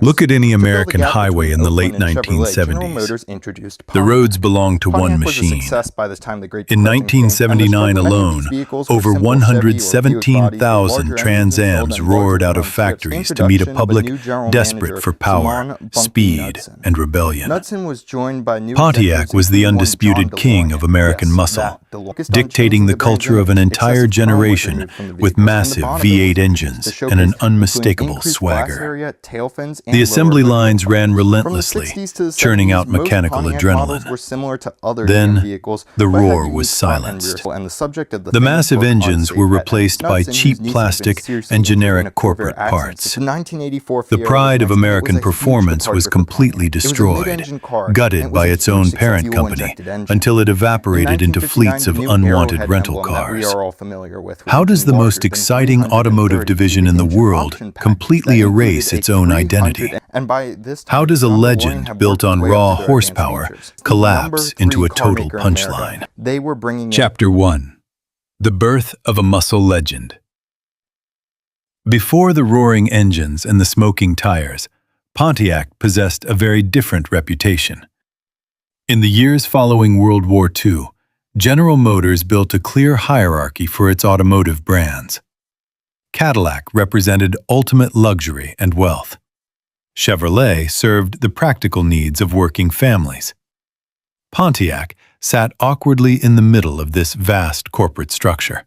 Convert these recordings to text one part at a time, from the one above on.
Look at any To fill the American gap highway between in the late Oakland and Chevrolet, General 1970s. Motors introduced The Pontiac. roads belonged to one Pontiac was a machine. success by the time the Great In Depression came, and the 1979 struggle- many of alone, these vehicles were over simple Chevy or Buick bodies with 117,000 larger Trans engines Ams sold on roared larger out of drum strips. factories to meet a Introduction of public new general desperate manager, for power, Simon Bunky speed, Knudsen. and rebellion. Knudsen was joined by new Pontiac executives, was the including one undisputed John king of DeLorean. American Yes, muscle, that DeLorean. Focused on dictating changing the the brand's culture of an image. entire Excessive chrome was generation removed from the with vehicles, and the massive bonnet V8 was introduced to engines and showcase, an including unmistakable increased glass swagger. area, tail fins, and The lower assembly hood lines profile. ran From the relentlessly, 60s to the churning 70s, out most mechanical Pontiac models adrenaline. were similar to other Then, GM vehicles, the but had roar unique was front and rear silenced. spoilers. And the subject of the The famous massive book, engines Unsafe were at replaced by Knudsen, cheap whose niece had been plastic seriously and injured in generic a Corvette corporate accident. parts. The 1984 The Fiero pride of was American a huge performance was departure for completely Pontiac. It was a destroyed, mid-engine car, and gutted it was by a its huge own success. parent company, Fuel-injected engine. until it In evaporated into 1959, fleets the of new unwanted Arrowhead rental emblem that we cars. are all familiar with, How which does is the most larger than exciting 330 automotive division in the engine world option pack completely that included erase a its own 300 identity? And by this time, How does a John DeLorean legend had built worked on his way up raw to their advanced horsepower features. The collapse number into 3 a car total maker in America. punchline? They were bringing in Chapter 1: The Birth of a Muscle Legend. Before the roaring engines and the smoking tires, Pontiac possessed a very different reputation. In the years following World War II, General Motors built a clear hierarchy for its automotive brands. Cadillac represented ultimate luxury and wealth. Chevrolet served the practical needs of working families. Pontiac sat awkwardly in the middle of this vast corporate structure.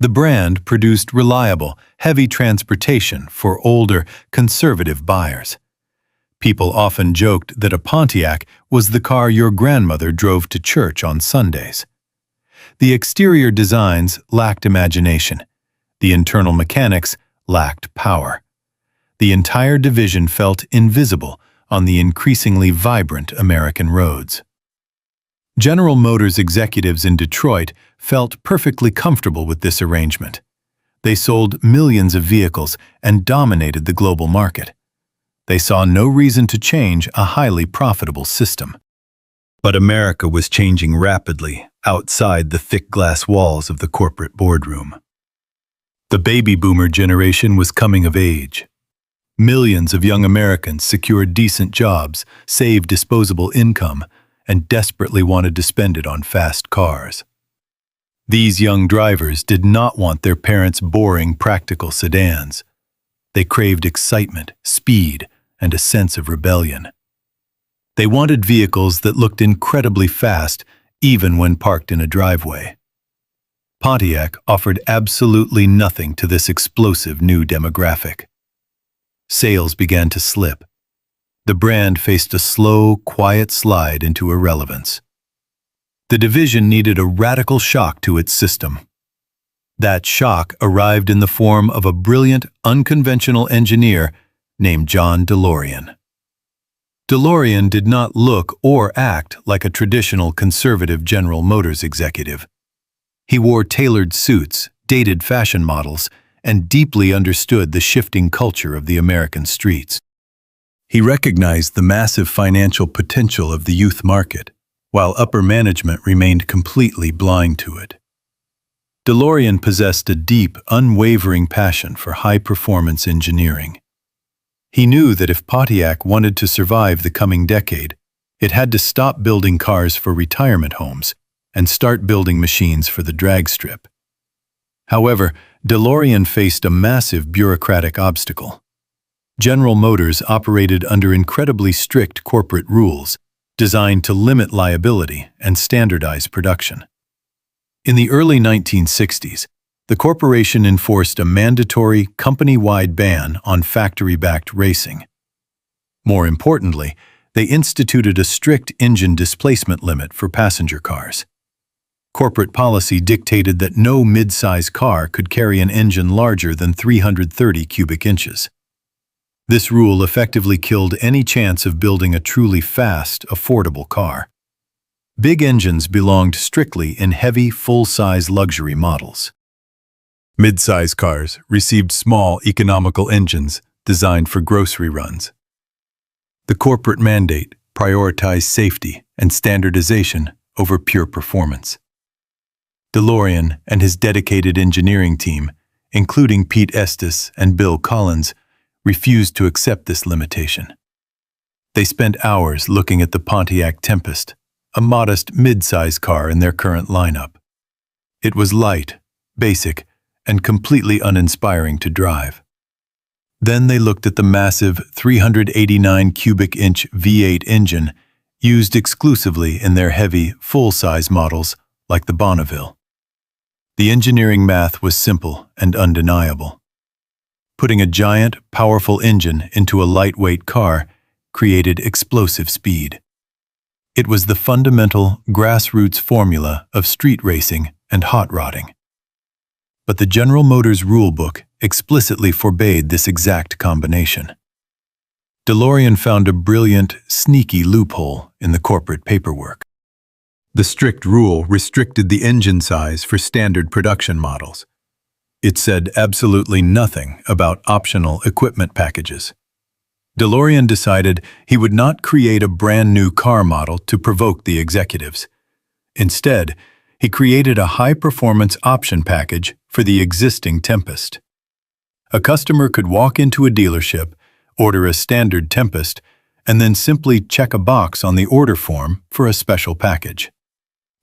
The brand produced reliable, heavy transportation for older, conservative buyers. People often joked that a Pontiac was the car your grandmother drove to church on Sundays. The exterior designs lacked imagination. The internal mechanics lacked power. The entire division felt invisible on the increasingly vibrant American roads. General Motors executives in Detroit felt perfectly comfortable with this arrangement. They sold millions of vehicles and dominated the global market. They saw no reason to change a highly profitable system. But America was changing rapidly outside the thick glass walls of the corporate boardroom. The baby boomer generation was coming of age. Millions of young Americans secured decent jobs, saved disposable income, and desperately wanted to spend it on fast cars. These young drivers did not want their parents' boring, practical sedans. They craved excitement, speed, and a sense of rebellion. They wanted vehicles that looked incredibly fast, even when parked in a driveway. Pontiac offered absolutely nothing to this explosive new demographic. Sales began to slip. The brand faced a slow, quiet slide into irrelevance. The division needed a radical shock to its system. That shock arrived in the form of a brilliant, unconventional engineer named John DeLorean. DeLorean did not look or act like a traditional conservative General Motors executive. He wore tailored suits, dated fashion models, and deeply understood the shifting culture of the American streets. He recognized the massive financial potential of the youth market, while upper management remained completely blind to it. DeLorean possessed a deep, unwavering passion for high-performance engineering. He knew that if Pontiac wanted to survive the coming decade, it had to stop building cars for retirement homes and start building machines for the drag strip. However, DeLorean faced a massive bureaucratic obstacle. General Motors operated under incredibly strict corporate rules designed to limit liability and standardize production. In the early 1960s, the corporation enforced a mandatory company-wide ban on factory-backed racing. More importantly, they instituted a strict engine displacement limit for passenger cars. Corporate policy dictated that no mid-size car could carry an engine larger than 330 cubic inches. This rule effectively killed any chance of building a truly fast, affordable car. Big engines belonged strictly in heavy, full-size luxury models. Mid-size cars received small, economical engines designed for grocery runs. The corporate mandate prioritized safety and standardization over pure performance. DeLorean and his dedicated engineering team, including Pete Estes and Bill Collins, refused to accept this limitation. They spent hours looking at the Pontiac Tempest, a modest mid-size car in their current lineup. It was light, basic, and completely uninspiring to drive. Then they looked at the massive 389 cubic inch V8 engine used exclusively in their heavy, full-size models like the Bonneville. The engineering math was simple and undeniable. Putting a giant, powerful engine into a lightweight car created explosive speed. It was the fundamental grassroots formula of street racing and hot rodding. But the General Motors rulebook explicitly forbade this exact combination. DeLorean found a brilliant, sneaky loophole in the corporate paperwork. The strict rule restricted the engine size for standard production models. It said absolutely nothing about optional equipment packages. DeLorean decided he would not create a brand new car model to provoke the executives. Instead, he created a high-performance option package for the existing Tempest. A customer could walk into a dealership, order a standard Tempest, and then simply check a box on the order form for a special package.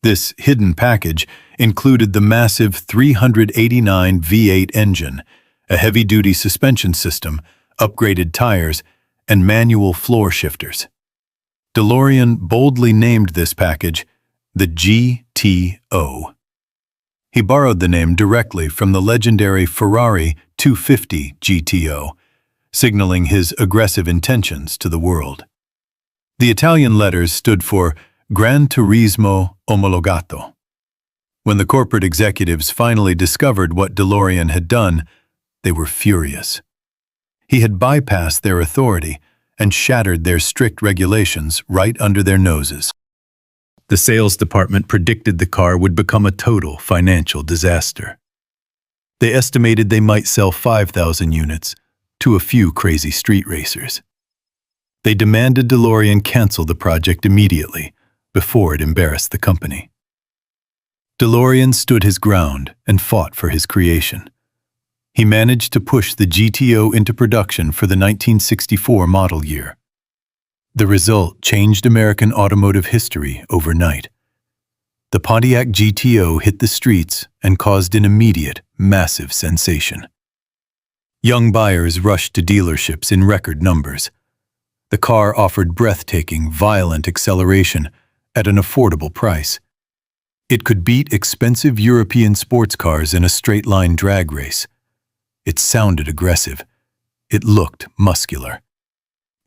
This hidden package included the massive 389 V8 engine, a heavy-duty suspension system, upgraded tires, and manual floor shifters. DeLorean boldly named this package the GTO. He borrowed the name directly from the legendary Ferrari 250 GTO, signaling his aggressive intentions to the world. The Italian letters stood for Gran Turismo Omologato. When the corporate executives finally discovered what DeLorean had done, they were furious. He had bypassed their authority and shattered their strict regulations right under their noses. The sales department predicted the car would become a total financial disaster. They estimated they might sell 5,000 units to a few crazy street racers. They demanded DeLorean cancel the project immediately before it embarrassed the company. DeLorean stood his ground and fought for his creation. He managed to push the GTO into production for the 1964 model year. The result changed American automotive history overnight. The Pontiac GTO hit the streets and caused an immediate, massive sensation. Young buyers rushed to dealerships in record numbers. The car offered breathtaking, violent acceleration at an affordable price. It could beat expensive European sports cars in a straight-line drag race. It sounded aggressive. It looked muscular.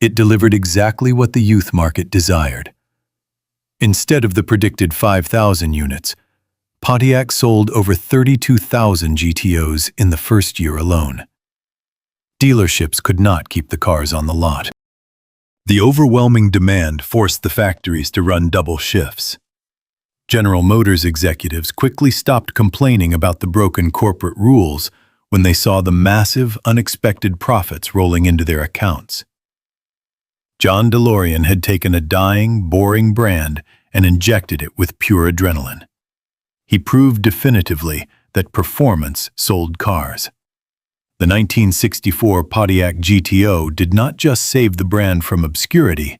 It delivered exactly what the youth market desired. Instead of the predicted 5,000 units, Pontiac sold over 32,000 GTOs in the first year alone. Dealerships could not keep the cars on the lot. The overwhelming demand forced the factories to run double shifts. General Motors executives quickly stopped complaining about the broken corporate rules when they saw the massive, unexpected profits rolling into their accounts. John DeLorean had taken a dying, boring brand and injected it with pure adrenaline. He proved definitively that performance sold cars. The 1964 Pontiac GTO did not just save the brand from obscurity,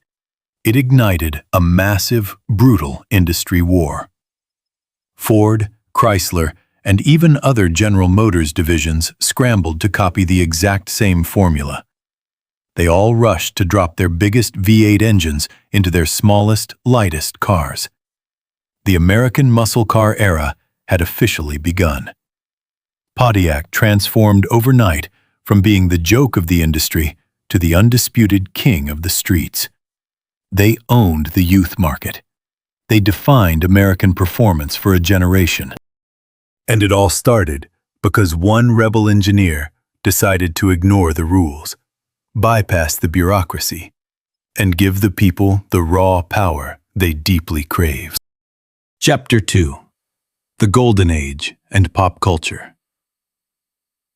it ignited a massive, brutal industry war. Ford, Chrysler, and even other General Motors divisions scrambled to copy the exact same formula. They all rushed to drop their biggest V8 engines into their smallest, lightest cars. The American muscle car era had officially begun. Pontiac transformed overnight from being the joke of the industry to the undisputed king of the streets. They owned the youth market. They defined American performance for a generation. And it all started because one rebel engineer decided to ignore the rules, bypass the bureaucracy, and give the people the raw power they deeply crave. Chapter 2: The Golden Age and Pop Culture.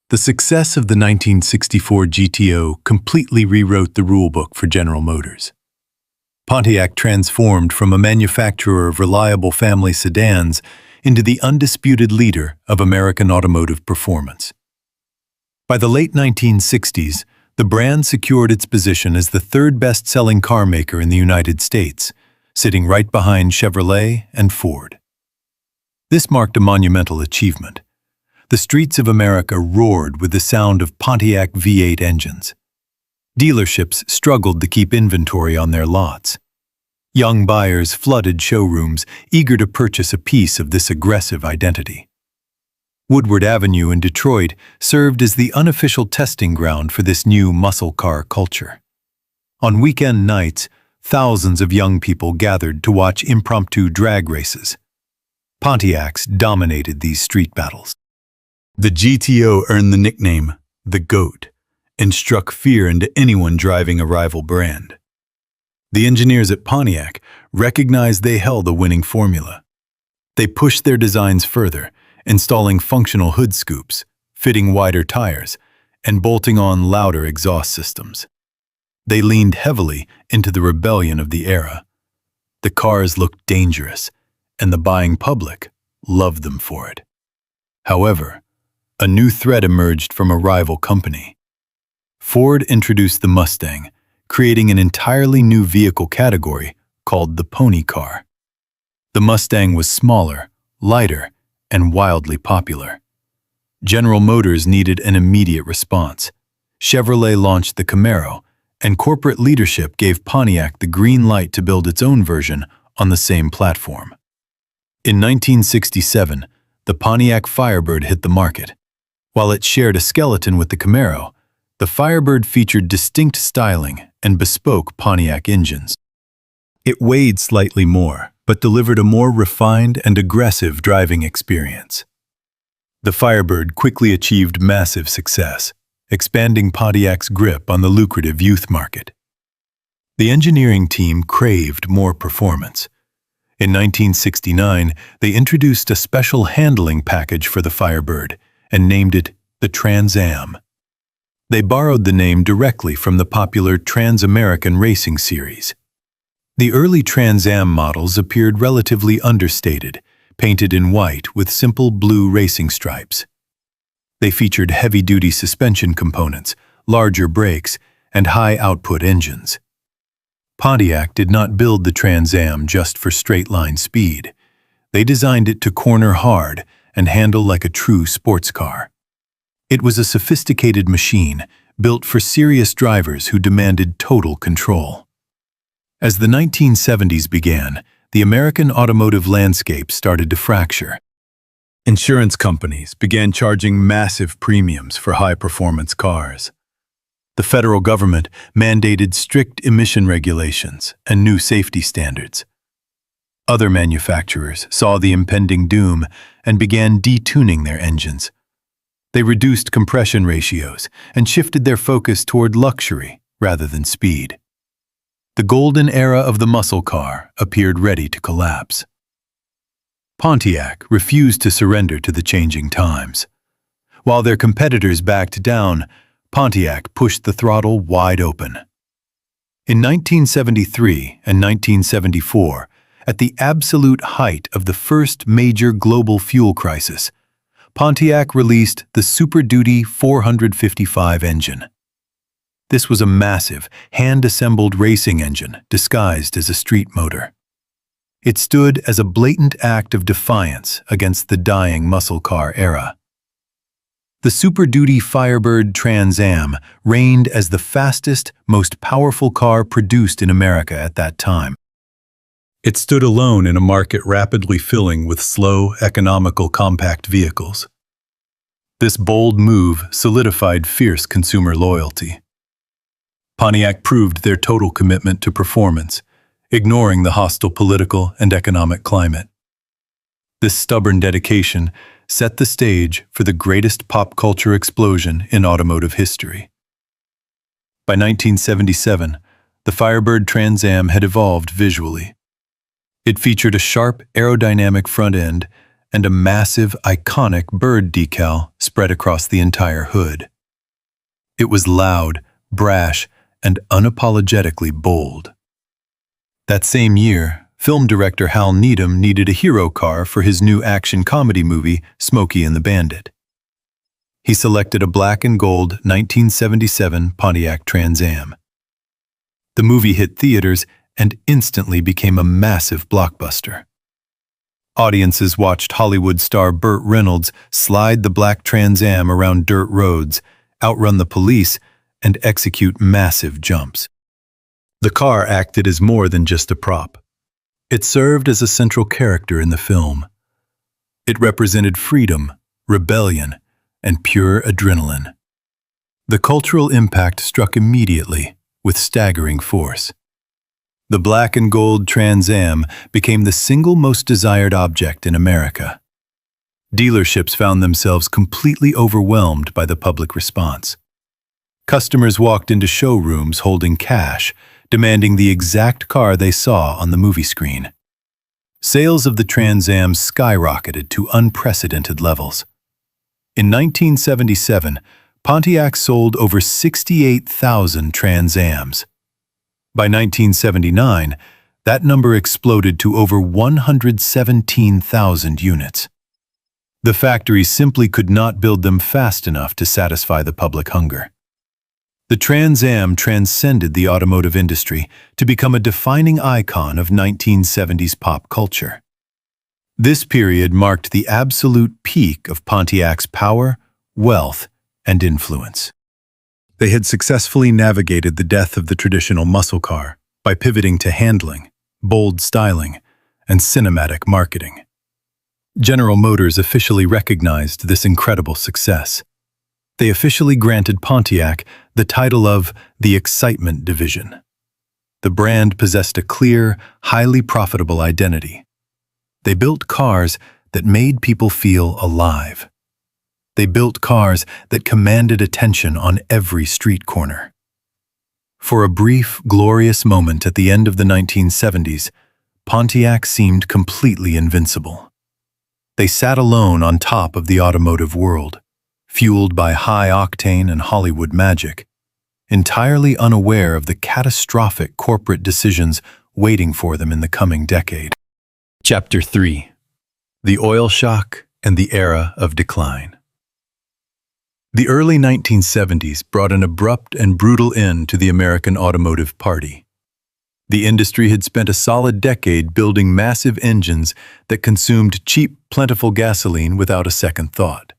The success of the 1964 GTO completely rewrote the rulebook for General Motors. Pontiac transformed from a manufacturer of reliable family sedans into the undisputed leader of American automotive performance. By the late 1960s, The brand secured its position as the third best-selling car maker in the United States, sitting right behind Chevrolet and Ford. This marked a monumental achievement. The streets of America roared with the sound of Pontiac V8 engines. Dealerships struggled to keep inventory on their lots. Young buyers flooded showrooms, eager to purchase a piece of this aggressive identity. Woodward Avenue in Detroit served as the unofficial testing ground for this new muscle car culture. On weekend nights, thousands of young people gathered to watch impromptu drag races. Pontiacs dominated these street battles. The GTO earned the nickname the GOAT and struck fear into anyone driving a rival brand. The engineers at Pontiac recognized they held a winning formula. They pushed their designs further, installing functional hood scoops, fitting wider tires, and bolting on louder exhaust systems. They leaned heavily into the rebellion of the era. The cars looked dangerous, and the buying public loved them for it. However, a new threat emerged from a rival company. Ford introduced the Mustang, creating an entirely new vehicle category called the pony car. The Mustang was smaller, lighter, and wildly popular. General Motors needed an immediate response. Chevrolet launched the Camaro, and corporate leadership gave Pontiac the green light to build its own version on the same platform. In 1967, the Pontiac Firebird hit the market. While it shared a skeleton with the Camaro, the Firebird featured distinct styling and bespoke Pontiac engines. It weighed slightly more, but delivered a more refined and aggressive driving experience. The Firebird quickly achieved massive success, expanding Pontiac's grip on the lucrative youth market. The engineering team craved more performance. In 1969, they introduced a special handling package for the Firebird and named it the Trans Am. They borrowed the name directly from the popular Trans-American Racing series. The early Trans Am models appeared relatively understated, painted in white with simple blue racing stripes. They featured heavy-duty suspension components, larger brakes, and high-output engines. Pontiac did not build the Trans Am just for straight-line speed. They designed it to corner hard and handle like a true sports car. It was a sophisticated machine built for serious drivers who demanded total control. As the 1970s began, the American automotive landscape started to fracture. Insurance companies began charging massive premiums for high-performance cars. The federal government mandated strict emission regulations and new safety standards. Other manufacturers saw the impending doom and began detuning their engines. They reduced compression ratios and shifted their focus toward luxury rather than speed. The golden era of the muscle car appeared ready to collapse. Pontiac refused to surrender to the changing times. While their competitors backed down, Pontiac pushed the throttle wide open. In 1973 and 1974, at the absolute height of the first major global fuel crisis, Pontiac released the Super Duty 455 engine. This was a massive, hand-assembled racing engine disguised as a street motor. It stood as a blatant act of defiance against the dying muscle car era. The Super Duty Firebird Trans Am reigned as the fastest, most powerful car produced in America at that time. It stood alone in a market rapidly filling with slow, economical compact vehicles. This bold move solidified fierce consumer loyalty. Pontiac proved their total commitment to performance, ignoring the hostile political and economic climate. This stubborn dedication set the stage for the greatest pop culture explosion in automotive history. By 1977, the Firebird Trans Am had evolved visually. It featured a sharp, aerodynamic front end and a massive, iconic bird decal spread across the entire hood. It was loud, brash, and unapologetically bold. That same year, film director Hal Needham needed a hero car for his new action comedy movie, Smokey and the Bandit. He selected a black and gold 1977 Pontiac Trans Am. The movie hit theaters and instantly became a massive blockbuster. Audiences watched Hollywood star Burt Reynolds slide the black Trans Am around dirt roads, outrun the police, and execute massive jumps. The car acted as more than just a prop. It served as a central character in the film. It represented freedom, rebellion, and pure adrenaline. The cultural impact struck immediately, with staggering force. The black and gold Trans Am became the single most desired object in America. Dealerships found themselves completely overwhelmed by the public response. Customers walked into showrooms holding cash, demanding the exact car they saw on the movie screen. Sales of the Trans Am skyrocketed to unprecedented levels. In 1977, Pontiac sold over 68,000 Trans Ams. By 1979, that number exploded to over 117,000 units. The factories simply could not build them fast enough to satisfy the public hunger. The Trans Am transcended the automotive industry to become a defining icon of 1970s pop culture. This period marked the absolute peak of Pontiac's power, wealth, and influence. They had successfully navigated the death of the traditional muscle car by pivoting to handling, bold styling, and cinematic marketing. General Motors officially recognized this incredible success. They officially granted Pontiac the title of the Excitement Division. The brand possessed a clear, highly profitable identity. They built cars that made people feel alive. They built cars that commanded attention on every street corner. For a brief, glorious moment at the end of the 1970s, Pontiac seemed completely invincible. They sat alone on top of the automotive world, fueled by high-octane and Hollywood magic, entirely unaware of the catastrophic corporate decisions waiting for them in the coming decade. Chapter 3: The Oil Shock and the Era of Decline. The early 1970s brought an abrupt and brutal end to the American Automotive Party. The industry had spent a solid decade building massive engines that consumed cheap, plentiful gasoline without a second thought.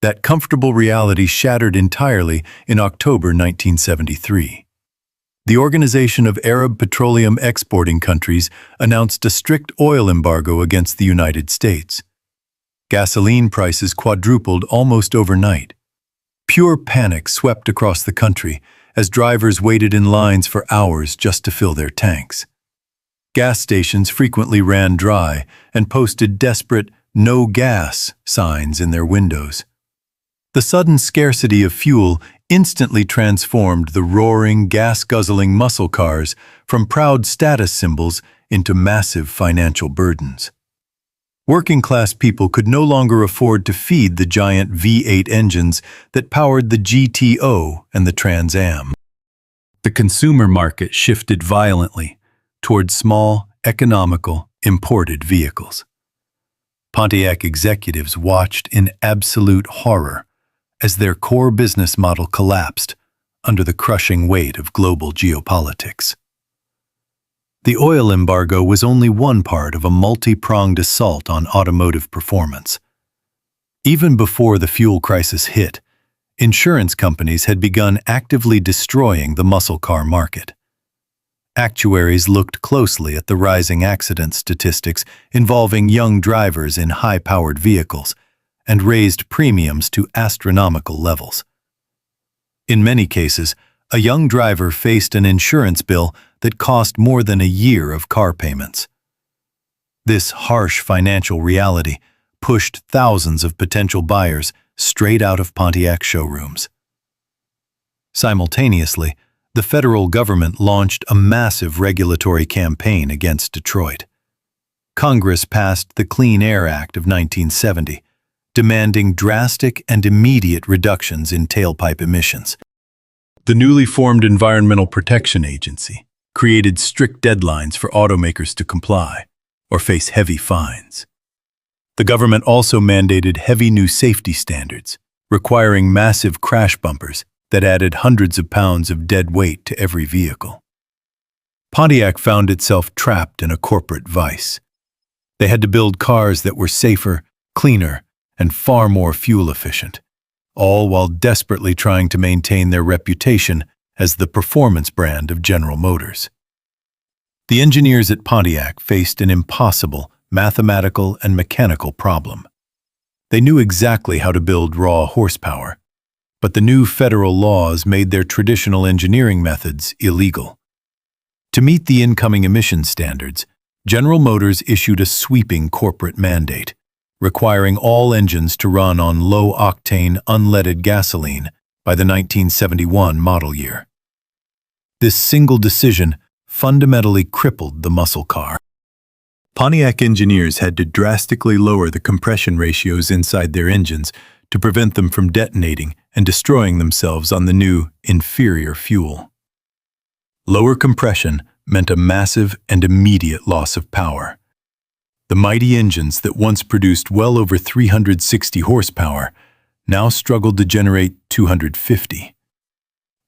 That comfortable reality shattered entirely in October 1973. The Organization of Arab Petroleum Exporting Countries announced a strict oil embargo against the United States. Gasoline prices quadrupled almost overnight. Pure panic swept across the country as drivers waited in lines for hours just to fill their tanks. Gas stations frequently ran dry and posted desperate "no gas" signs in their windows. The sudden scarcity of fuel instantly transformed the roaring, gas-guzzling muscle cars from proud status symbols into massive financial burdens. Working-class people could no longer afford to feed the giant V8 engines that powered the GTO and the Trans Am. The consumer market shifted violently toward small, economical, imported vehicles. Pontiac executives watched in absolute horror as their core business model collapsed under the crushing weight of global geopolitics. The oil embargo was only one part of a multi-pronged assault on automotive performance. Even before the fuel crisis hit, insurance companies had begun actively destroying the muscle car market. Actuaries looked closely at the rising accident statistics involving young drivers in high-powered vehicles and raised premiums to astronomical levels. In many cases, a young driver faced an insurance bill that cost more than a year of car payments. This harsh financial reality pushed thousands of potential buyers straight out of Pontiac showrooms. Simultaneously, the federal government launched a massive regulatory campaign against Detroit. Congress passed the Clean Air Act of 1970, demanding drastic and immediate reductions in tailpipe emissions. The newly formed Environmental Protection Agency created strict deadlines for automakers to comply or face heavy fines. The government also mandated heavy new safety standards, requiring massive crash bumpers that added hundreds of pounds of dead weight to every vehicle. Pontiac found itself trapped in a corporate vice. They had to build cars that were safer, cleaner, and far more fuel efficient, all while desperately trying to maintain their reputation as the performance brand of General Motors. The engineers at Pontiac faced an impossible mathematical and mechanical problem. They knew exactly how to build raw horsepower, but the new federal laws made their traditional engineering methods illegal. To meet the incoming emission standards, General Motors issued a sweeping corporate mandate, requiring all engines to run on low-octane, unleaded gasoline by the 1971 model year. This single decision fundamentally crippled the muscle car. Pontiac engineers had to drastically lower the compression ratios inside their engines to prevent them from detonating and destroying themselves on the new, inferior fuel. Lower compression meant a massive and immediate loss of power. The mighty engines that once produced well over 360 horsepower now struggled to generate 250.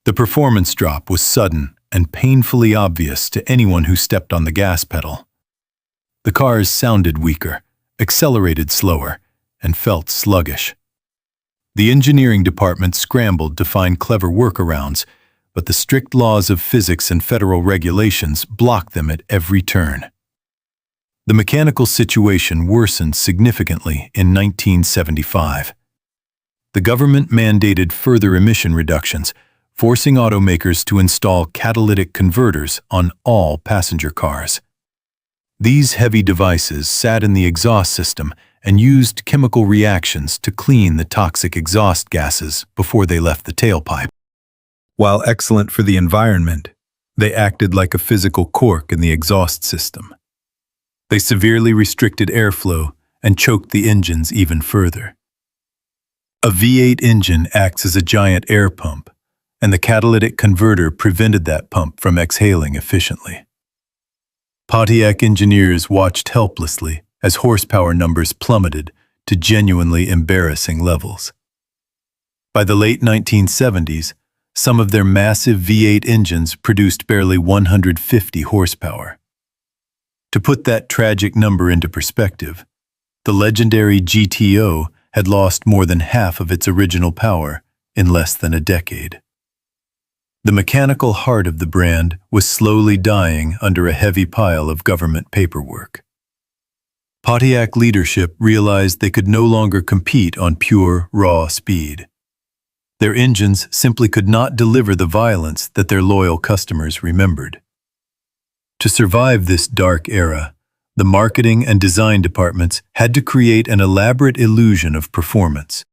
The performance drop was sudden and painfully obvious to anyone who stepped on the gas pedal. The cars sounded weaker, accelerated slower, and felt sluggish. The engineering department scrambled to find clever workarounds, but the strict laws of physics and federal regulations blocked them at every turn. The mechanical situation worsened significantly in 1975. The government mandated further emission reductions, forcing automakers to install catalytic converters on all passenger cars. These heavy devices sat in the exhaust system and used chemical reactions to clean the toxic exhaust gases before they left the tailpipe. While excellent for the environment, they acted like a physical cork in the exhaust system. They severely restricted airflow and choked the engines even further. A V8 engine acts as a giant air pump, and the catalytic converter prevented that pump from exhaling efficiently. Pontiac engineers watched helplessly as horsepower numbers plummeted to genuinely embarrassing levels. By the late 1970s, some of their massive V8 engines produced barely 150 horsepower. To put that tragic number into perspective, the legendary GTO had lost more than half of its original power in less than a decade. The mechanical heart of the brand was slowly dying under a heavy pile of government paperwork. Pontiac leadership realized they could no longer compete on pure, raw speed. Their engines simply could not deliver the violence that their loyal customers remembered. To survive this dark era, the marketing and design departments had to create an elaborate illusion of performance.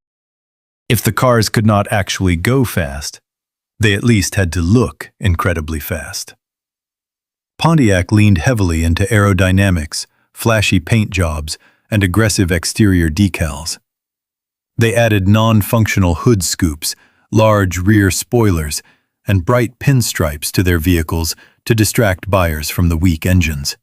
If the cars could not actually go fast, they at least had to look incredibly fast. Pontiac leaned heavily into aerodynamics, flashy paint jobs, and aggressive exterior decals. They added non-functional hood scoops, large rear spoilers, and bright pinstripes to their vehicles to distract buyers from the weak engines.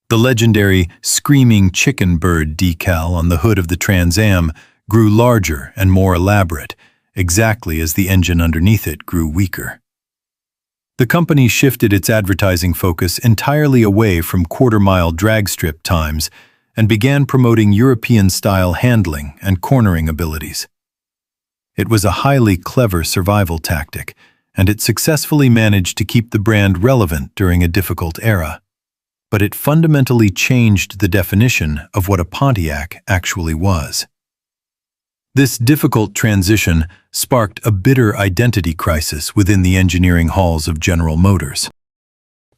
The legendary Screaming Chicken Bird decal on the hood of the Trans Am grew larger and more elaborate, exactly as the engine underneath it grew weaker. The company shifted its advertising focus entirely away from quarter-mile drag strip times and began promoting European-style handling and cornering abilities. It was a highly clever survival tactic, and it successfully managed to keep the brand relevant during a difficult era. But it fundamentally changed the definition of what a Pontiac actually was. This difficult transition sparked a bitter identity crisis within the engineering halls of General Motors.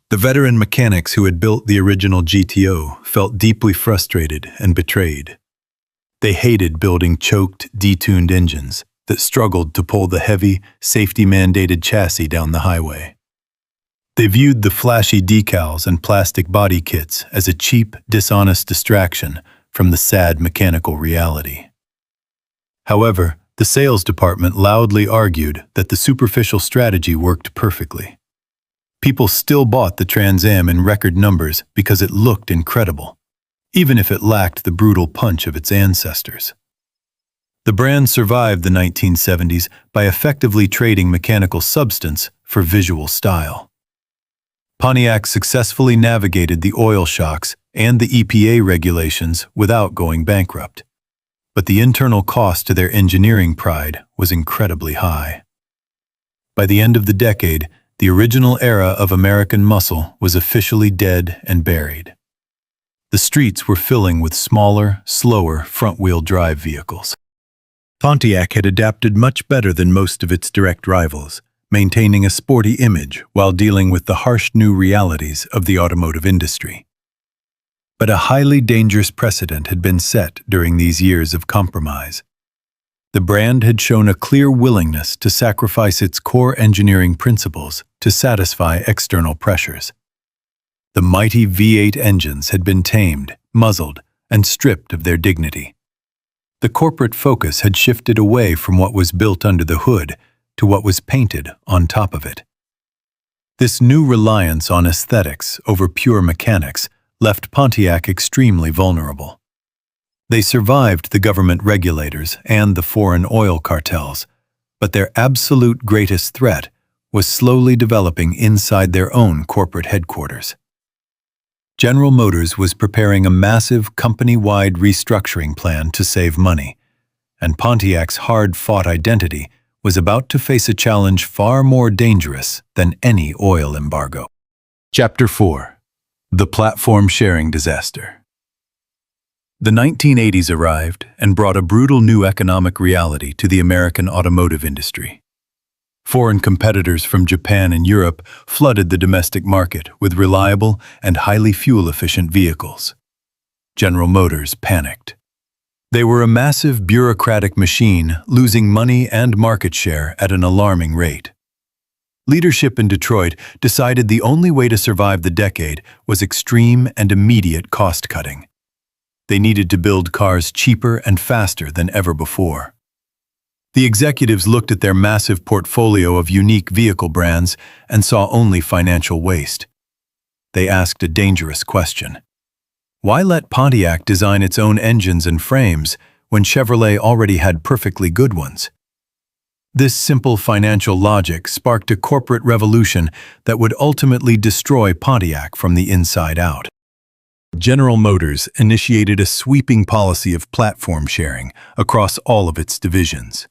The veteran mechanics who had built the original GTO felt deeply frustrated and betrayed. They hated building choked, detuned engines that struggled to pull the heavy, safety-mandated chassis down the highway. They viewed the flashy decals and plastic body kits as a cheap, dishonest distraction from the sad mechanical reality. However, the sales department loudly argued that the superficial strategy worked perfectly. People still bought the Trans Am in record numbers because it looked incredible, even if it lacked the brutal punch of its ancestors. The brand survived the 1970s by effectively trading mechanical substance for visual style. Pontiac successfully navigated the oil shocks and the EPA regulations without going bankrupt. But the internal cost to their engineering pride was incredibly high. By the end of the decade, the original era of American muscle was officially dead and buried. The streets were filling with smaller, slower front-wheel drive vehicles. Pontiac had adapted much better than most of its direct rivals, maintaining a sporty image while dealing with the harsh new realities of the automotive industry. But a highly dangerous precedent had been set during these years of compromise. The brand had shown a clear willingness to sacrifice its core engineering principles to satisfy external pressures. The mighty V8 engines had been tamed, muzzled, and stripped of their dignity. The corporate focus had shifted away from what was built under the hood to what was painted on top of it. This new reliance on aesthetics over pure mechanics left Pontiac extremely vulnerable. They survived the government regulators and the foreign oil cartels, but their absolute greatest threat was slowly developing inside their own corporate headquarters. General Motors was preparing a massive company-wide restructuring plan to save money, and Pontiac's hard-fought identity was about to face a challenge far more dangerous than any oil embargo. Chapter 4: The Platform Sharing Disaster. The 1980s arrived and brought a brutal new economic reality to the American automotive industry. Foreign competitors from Japan and Europe flooded the domestic market with reliable and highly fuel-efficient vehicles. General Motors panicked. They were a massive bureaucratic machine, losing money and market share at an alarming rate. Leadership in Detroit decided the only way to survive the decade was extreme and immediate cost-cutting. They needed to build cars cheaper and faster than ever before. The executives looked at their massive portfolio of unique vehicle brands and saw only financial waste. They asked a dangerous question. Why let Pontiac design its own engines and frames when Chevrolet already had perfectly good ones? This simple financial logic sparked a corporate revolution that would ultimately destroy Pontiac from the inside out. General Motors initiated a sweeping policy of platform sharing across all of its divisions.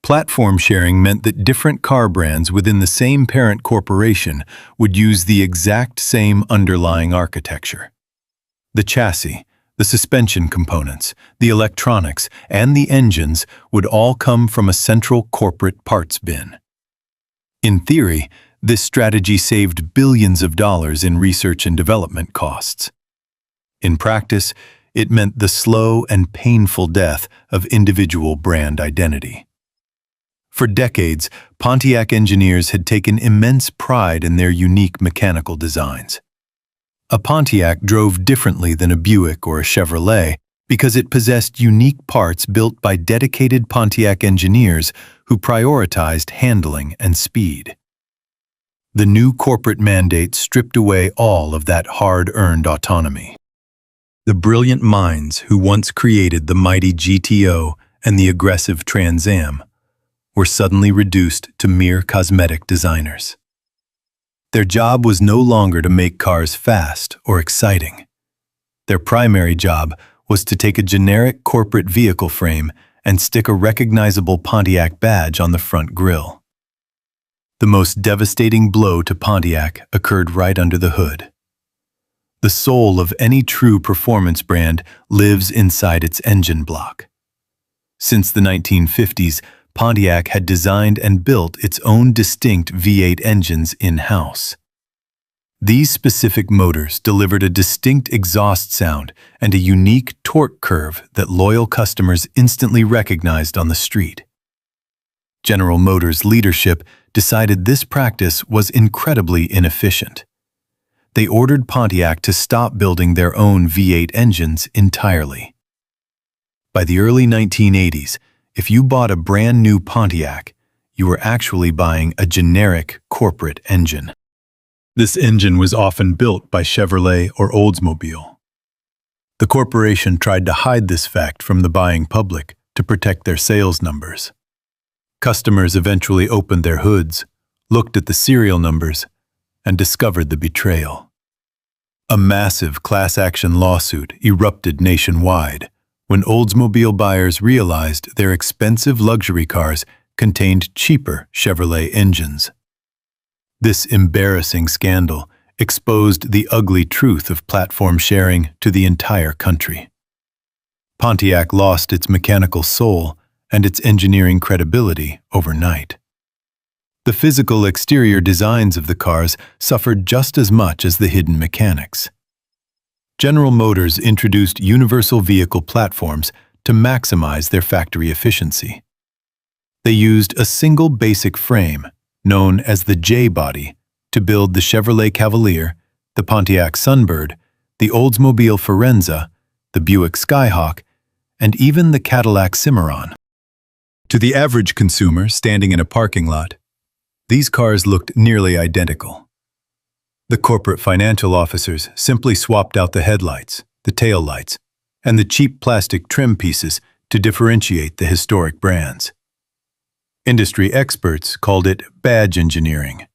Platform sharing meant that different car brands within the same parent corporation would use the exact same underlying architecture. The chassis, the suspension components, the electronics, and the engines would all come from a central corporate parts bin. In theory, this strategy saved billions of dollars in research and development costs. In practice, it meant the slow and painful death of individual brand identity. For decades, Pontiac engineers had taken immense pride in their unique mechanical designs. A Pontiac drove differently than a Buick or a Chevrolet because it possessed unique parts built by dedicated Pontiac engineers who prioritized handling and speed. The new corporate mandate stripped away all of that hard-earned autonomy. The brilliant minds who once created the mighty GTO and the aggressive Trans Am were suddenly reduced to mere cosmetic designers. Their job was no longer to make cars fast or exciting. Their primary job was to take a generic corporate vehicle frame and stick a recognizable Pontiac badge on the front grille. The most devastating blow to Pontiac occurred right under the hood. The soul of any true performance brand lives inside its engine block. Since the 1950s, Pontiac had designed and built its own distinct V8 engines in-house. These specific motors delivered a distinct exhaust sound and a unique torque curve that loyal customers instantly recognized on the street. General Motors' leadership decided this practice was incredibly inefficient. They ordered Pontiac to stop building their own V8 engines entirely. By the early 1980s, if you bought a brand new Pontiac, you were actually buying a generic corporate engine. This engine was often built by Chevrolet or Oldsmobile. The corporation tried to hide this fact from the buying public to protect their sales numbers. Customers eventually opened their hoods, looked at the serial numbers, and discovered the betrayal. A massive class-action lawsuit erupted nationwide when Oldsmobile buyers realized their expensive luxury cars contained cheaper Chevrolet engines. This embarrassing scandal exposed the ugly truth of platform sharing to the entire country. Pontiac lost its mechanical soul and its engineering credibility overnight. The physical exterior designs of the cars suffered just as much as the hidden mechanics. General Motors introduced universal vehicle platforms to maximize their factory efficiency. They used a single basic frame, known as the J-body, to build the Chevrolet Cavalier, the Pontiac Sunbird, the Oldsmobile Firenze, the Buick Skyhawk, and even the Cadillac Cimarron. To the average consumer standing in a parking lot, these cars looked nearly identical. The corporate financial officers simply swapped out the headlights, the taillights, and the cheap plastic trim pieces to differentiate the historic brands. Industry experts called it badge engineering.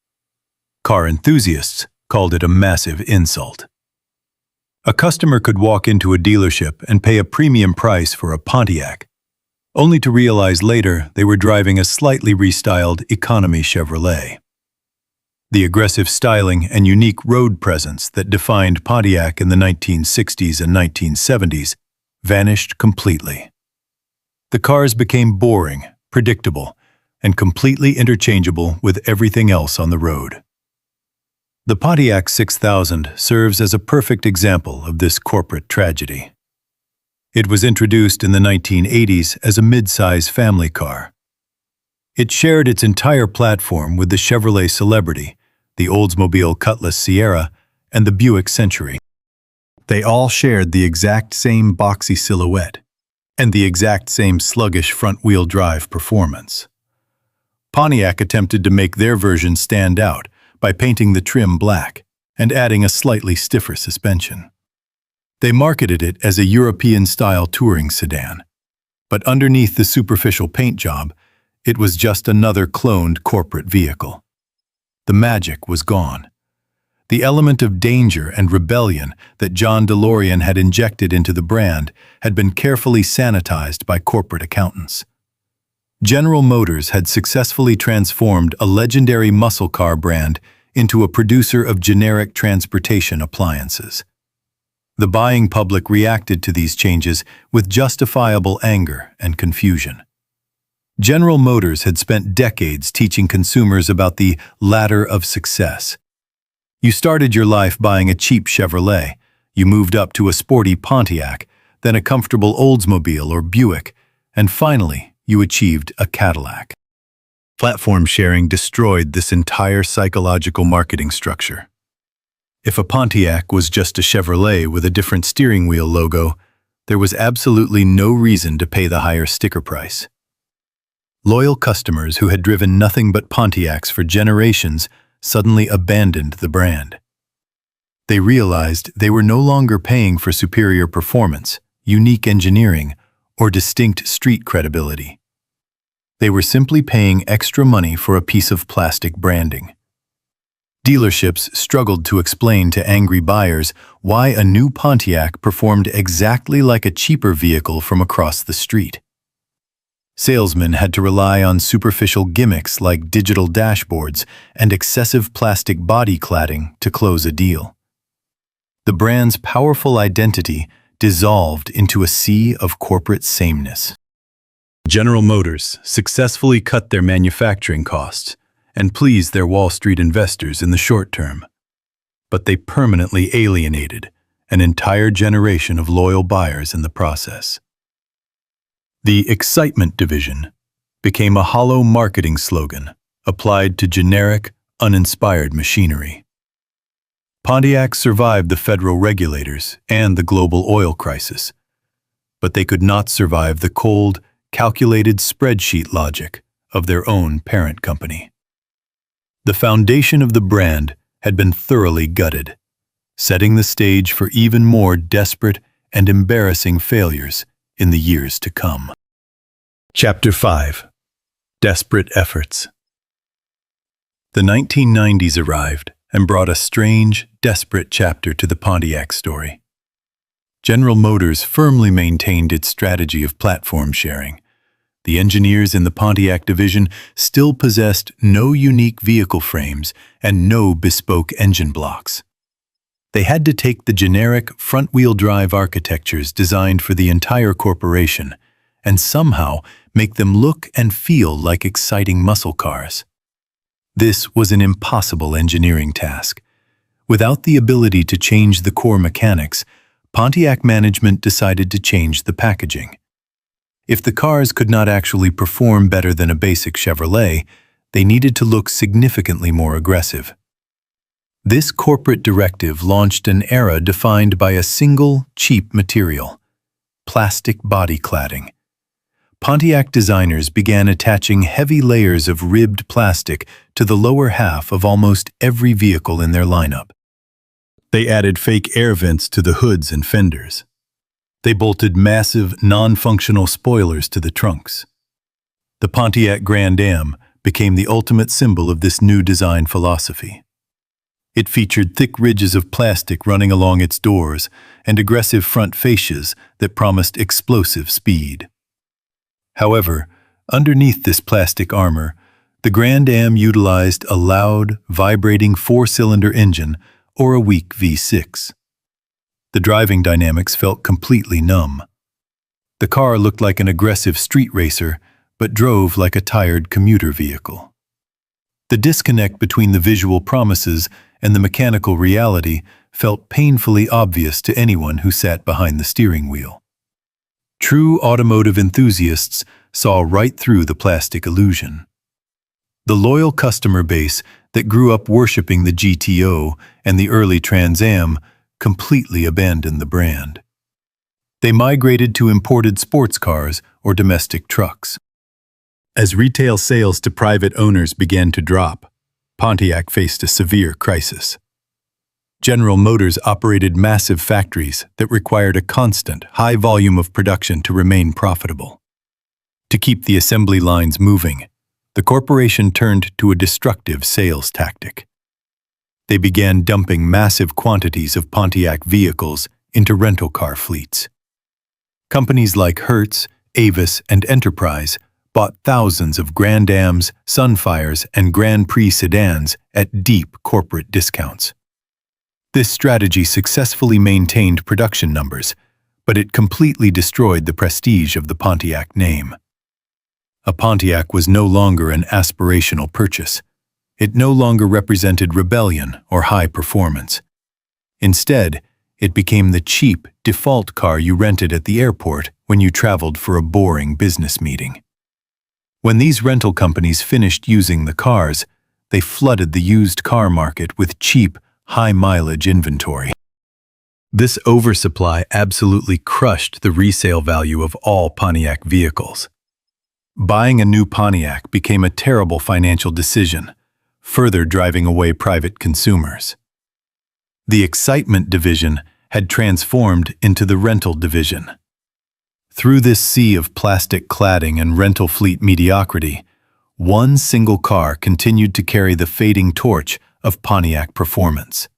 Car enthusiasts called it a massive insult. A customer could walk into a dealership and pay a premium price for a Pontiac, only to realize later they were driving a slightly restyled economy Chevrolet. The aggressive styling and unique road presence that defined Pontiac in the 1960s and 1970s vanished completely. The cars became boring, predictable, and completely interchangeable with everything else on the road. The Pontiac 6000 serves as a perfect example of this corporate tragedy. It was introduced in the 1980s as a mid-size family car. It shared its entire platform with the Chevrolet Celebrity, the Oldsmobile Cutlass Sierra, and the Buick Century. They all shared the exact same boxy silhouette and the exact same sluggish front-wheel drive performance. Pontiac attempted to make their version stand out by painting the trim black and adding a slightly stiffer suspension. They marketed it as a European-style touring sedan, but underneath the superficial paint job, it was just another cloned corporate vehicle. The magic was gone. The element of danger and rebellion that John DeLorean had injected into the brand had been carefully sanitized by corporate accountants. General Motors had successfully transformed a legendary muscle car brand into a producer of generic transportation appliances. The buying public reacted to these changes with justifiable anger and confusion. General Motors had spent decades teaching consumers about the ladder of success. You started your life buying a cheap Chevrolet, you moved up to a sporty Pontiac, then a comfortable Oldsmobile or Buick, and finally, you achieved a Cadillac. Platform sharing destroyed this entire psychological marketing structure. If a Pontiac was just a Chevrolet with a different steering wheel logo, there was absolutely no reason to pay the higher sticker price. Loyal customers who had driven nothing but Pontiacs for generations suddenly abandoned the brand. They realized they were no longer paying for superior performance, unique engineering, or distinct street credibility. They were simply paying extra money for a piece of plastic branding. Dealerships struggled to explain to angry buyers why a new Pontiac performed exactly like a cheaper vehicle from across the street. Salesmen had to rely on superficial gimmicks like digital dashboards and excessive plastic body cladding to close a deal. The brand's powerful identity dissolved into a sea of corporate sameness. General Motors successfully cut their manufacturing costs and pleased their Wall Street investors in the short term, but they permanently alienated an entire generation of loyal buyers in the process. The excitement division became a hollow marketing slogan applied to generic, uninspired machinery. Pontiac survived the federal regulators and the global oil crisis, but they could not survive the cold, calculated spreadsheet logic of their own parent company. The foundation of the brand had been thoroughly gutted, setting the stage for even more desperate and embarrassing failures in the years to come. Chapter 5. Desperate Efforts. The 1990s arrived and brought a strange, desperate chapter to the Pontiac story. General Motors firmly maintained its strategy of platform sharing. The engineers in the Pontiac division still possessed no unique vehicle frames and no bespoke engine blocks. They had to take the generic front-wheel drive architectures designed for the entire corporation and somehow make them look and feel like exciting muscle cars. This was an impossible engineering task. Without the ability to change the core mechanics, Pontiac management decided to change the packaging. If the cars could not actually perform better than a basic Chevrolet, they needed to look significantly more aggressive. This corporate directive launched an era defined by a single, cheap material: plastic body cladding. Pontiac designers began attaching heavy layers of ribbed plastic to the lower half of almost every vehicle in their lineup. They added fake air vents to the hoods and fenders. They bolted massive, non-functional spoilers to the trunks. The Pontiac Grand Am became the ultimate symbol of this new design philosophy. It featured thick ridges of plastic running along its doors and aggressive front fascias that promised explosive speed. However, underneath this plastic armor, the Grand Am utilized a loud, vibrating four-cylinder engine or a weak V6. The driving dynamics felt completely numb. The car looked like an aggressive street racer, but drove like a tired commuter vehicle. The disconnect between the visual promises and the mechanical reality felt painfully obvious to anyone who sat behind the steering wheel. True automotive enthusiasts saw right through the plastic illusion. The loyal customer base that grew up worshiping the GTO and the early Trans Am completely abandoned the brand. They migrated to imported sports cars or domestic trucks. As retail sales to private owners began to drop, Pontiac faced a severe crisis. General Motors operated massive factories that required a constant, high volume of production to remain profitable. To keep the assembly lines moving, the corporation turned to a destructive sales tactic. They began dumping massive quantities of Pontiac vehicles into rental car fleets. Companies like Hertz, Avis, and Enterprise bought thousands of Grand Ams, Sunfires, and Grand Prix sedans at deep corporate discounts. This strategy successfully maintained production numbers, but it completely destroyed the prestige of the Pontiac name. A Pontiac was no longer an aspirational purchase. It no longer represented rebellion or high performance. Instead, it became the cheap, default car you rented at the airport when you traveled for a boring business meeting. When these rental companies finished using the cars, they flooded the used car market with cheap, high-mileage inventory. This oversupply absolutely crushed the resale value of all Pontiac vehicles. Buying a new Pontiac became a terrible financial decision, further driving away private consumers. The excitement division had transformed into the rental division. Through this sea of plastic cladding and rental fleet mediocrity, one single car continued to carry the fading torch of Pontiac performance.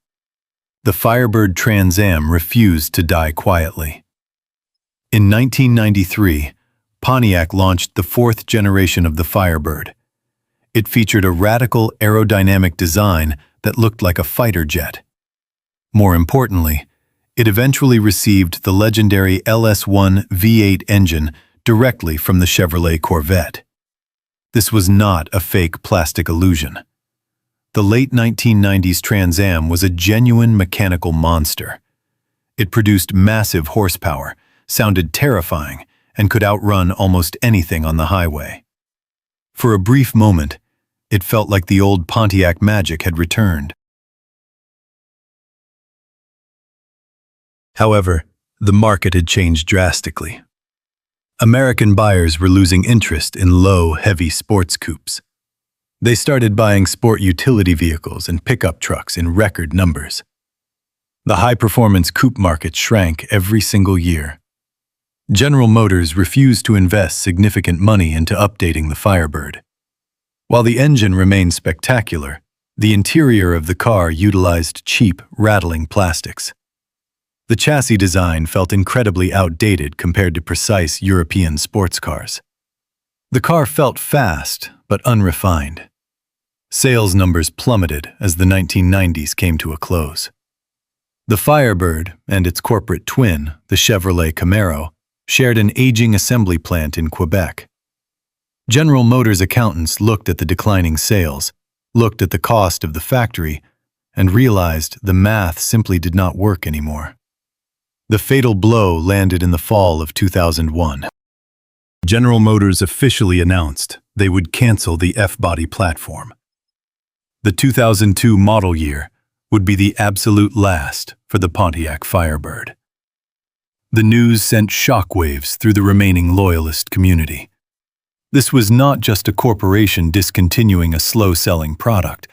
The Firebird Trans Am refused to die quietly. In 1993, Pontiac launched the fourth generation of the Firebird. It featured a radical aerodynamic design that looked like a fighter jet. More importantly, it eventually received the legendary LS1 V8 engine directly from the Chevrolet Corvette. This was not a fake plastic illusion. The late 1990s Trans Am was a genuine mechanical monster. It produced massive horsepower, sounded terrifying, and could outrun almost anything on the highway. For a brief moment, it felt like the old Pontiac magic had returned. However, the market had changed drastically. American buyers were losing interest in low, heavy sports coupes. They started buying sport utility vehicles and pickup trucks in record numbers. The high-performance coupe market shrank every single year. General Motors refused to invest significant money into updating the Firebird. While the engine remained spectacular, the interior of the car utilized cheap, rattling plastics. The chassis design felt incredibly outdated compared to precise European sports cars. The car felt fast, but unrefined. Sales numbers plummeted as the 1990s came to a close. The Firebird and its corporate twin, the Chevrolet Camaro, shared an aging assembly plant in Quebec. General Motors accountants looked at the declining sales, looked at the cost of the factory, and realized the math simply did not work anymore. The fatal blow landed in the fall of 2001. General Motors officially announced they would cancel the F-body platform. The 2002 model year would be the absolute last for the Pontiac Firebird. The news sent shockwaves through the remaining loyalist community. This was not just a corporation discontinuing a slow-selling product.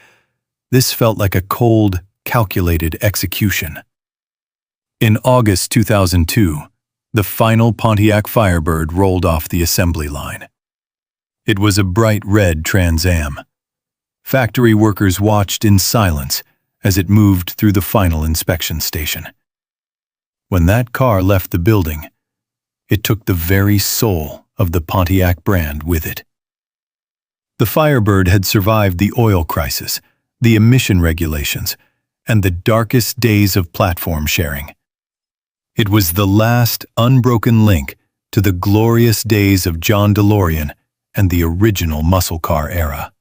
This felt like a cold, calculated execution. In August 2002, the final Pontiac Firebird rolled off the assembly line. It was a bright red Trans Am. Factory workers watched in silence as it moved through the final inspection station. When that car left the building, it took the very soul of the Pontiac brand with it. The Firebird had survived the oil crisis, the emission regulations, and the darkest days of platform sharing. It was the last unbroken link to the glorious days of John DeLorean and the original muscle car era.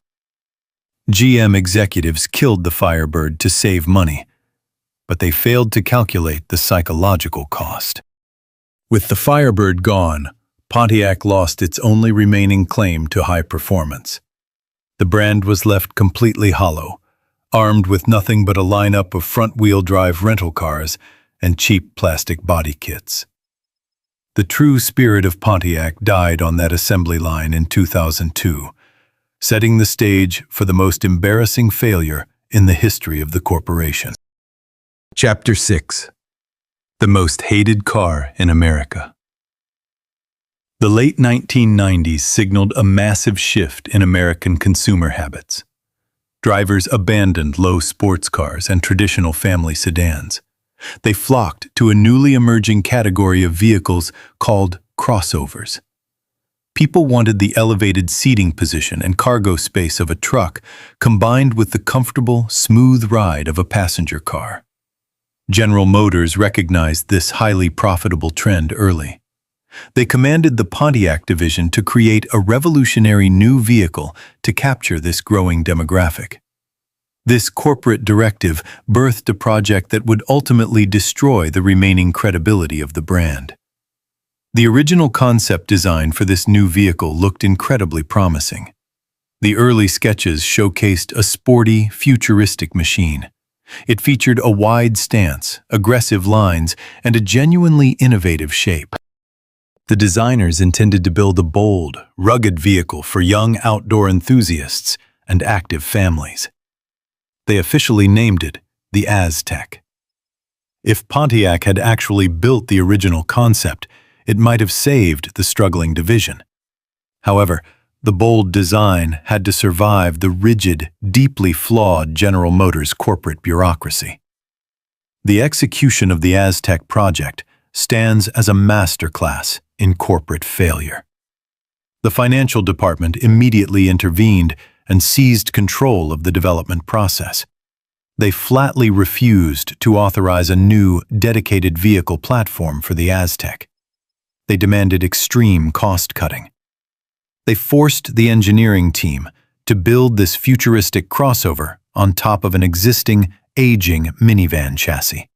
GM executives killed the Firebird to save money, but they failed to calculate the psychological cost. With the Firebird gone, Pontiac lost its only remaining claim to high performance. The brand was left completely hollow, armed with nothing but a lineup of front-wheel drive rental cars and cheap plastic body kits. The true spirit of Pontiac died on that assembly line in 2002, setting the stage for the most embarrassing failure in the history of the corporation. Chapter 6. The most hated car in America. The late 1990s signaled a massive shift in American consumer habits. Drivers abandoned low sports cars and traditional family sedans. They flocked to a newly emerging category of vehicles called crossovers. People wanted the elevated seating position and cargo space of a truck, combined with the comfortable, smooth ride of a passenger car. General Motors recognized this highly profitable trend early. They commanded the Pontiac division to create a revolutionary new vehicle to capture this growing demographic. This corporate directive birthed a project that would ultimately destroy the remaining credibility of the brand. The original concept design for this new vehicle looked incredibly promising. The early sketches showcased a sporty, futuristic machine. It featured a wide stance, aggressive lines, and a genuinely innovative shape. The designers intended to build a bold, rugged vehicle for young outdoor enthusiasts and active families. They officially named it the Aztec. If Pontiac had actually built the original concept, it might have saved the struggling division. However, the bold design had to survive the rigid, deeply flawed General Motors corporate bureaucracy. The execution of the Aztec project stands as a masterclass in corporate failure. The financial department immediately intervened and seized control of the development process. They flatly refused to authorize a new, dedicated vehicle platform for the Aztec. They demanded extreme cost-cutting. They forced the engineering team to build this futuristic crossover on top of an existing, aging minivan chassis.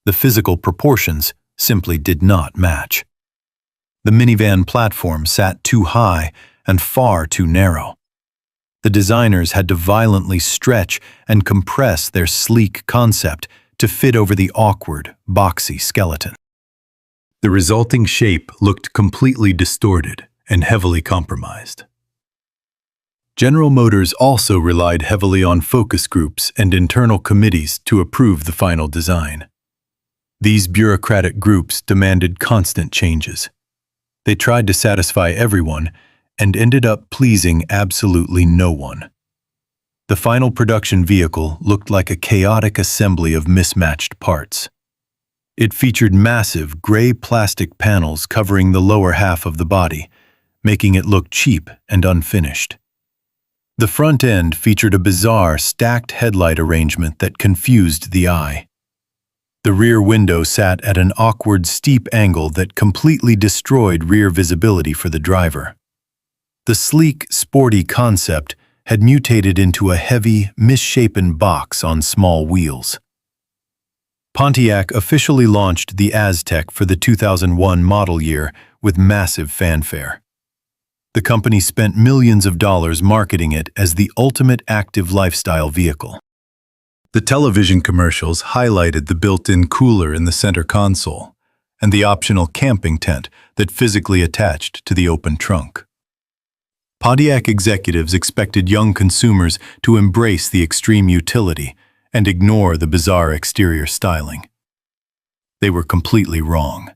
The physical proportions simply did not match. The minivan platform sat too high and far too narrow. The designers had to violently stretch and compress their sleek concept to fit over the awkward, boxy skeleton. The resulting shape looked completely distorted and heavily compromised. General Motors also relied heavily on focus groups and internal committees to approve the final design. These bureaucratic groups demanded constant changes. They tried to satisfy everyone and ended up pleasing absolutely no one. The final production vehicle looked like a chaotic assembly of mismatched parts. It featured massive gray plastic panels covering the lower half of the body, making it look cheap and unfinished. The front end featured a bizarre stacked headlight arrangement that confused the eye. The rear window sat at an awkward steep angle that completely destroyed rear visibility for the driver. The sleek, sporty concept had mutated into a heavy, misshapen box on small wheels. Pontiac officially launched the Aztek for the 2001 model year with massive fanfare. The company spent millions of dollars marketing it as the ultimate active lifestyle vehicle. The television commercials highlighted the built-in cooler in the center console and the optional camping tent that physically attached to the open trunk. Pontiac executives expected young consumers to embrace the extreme utility and ignore the bizarre exterior styling. They were completely wrong.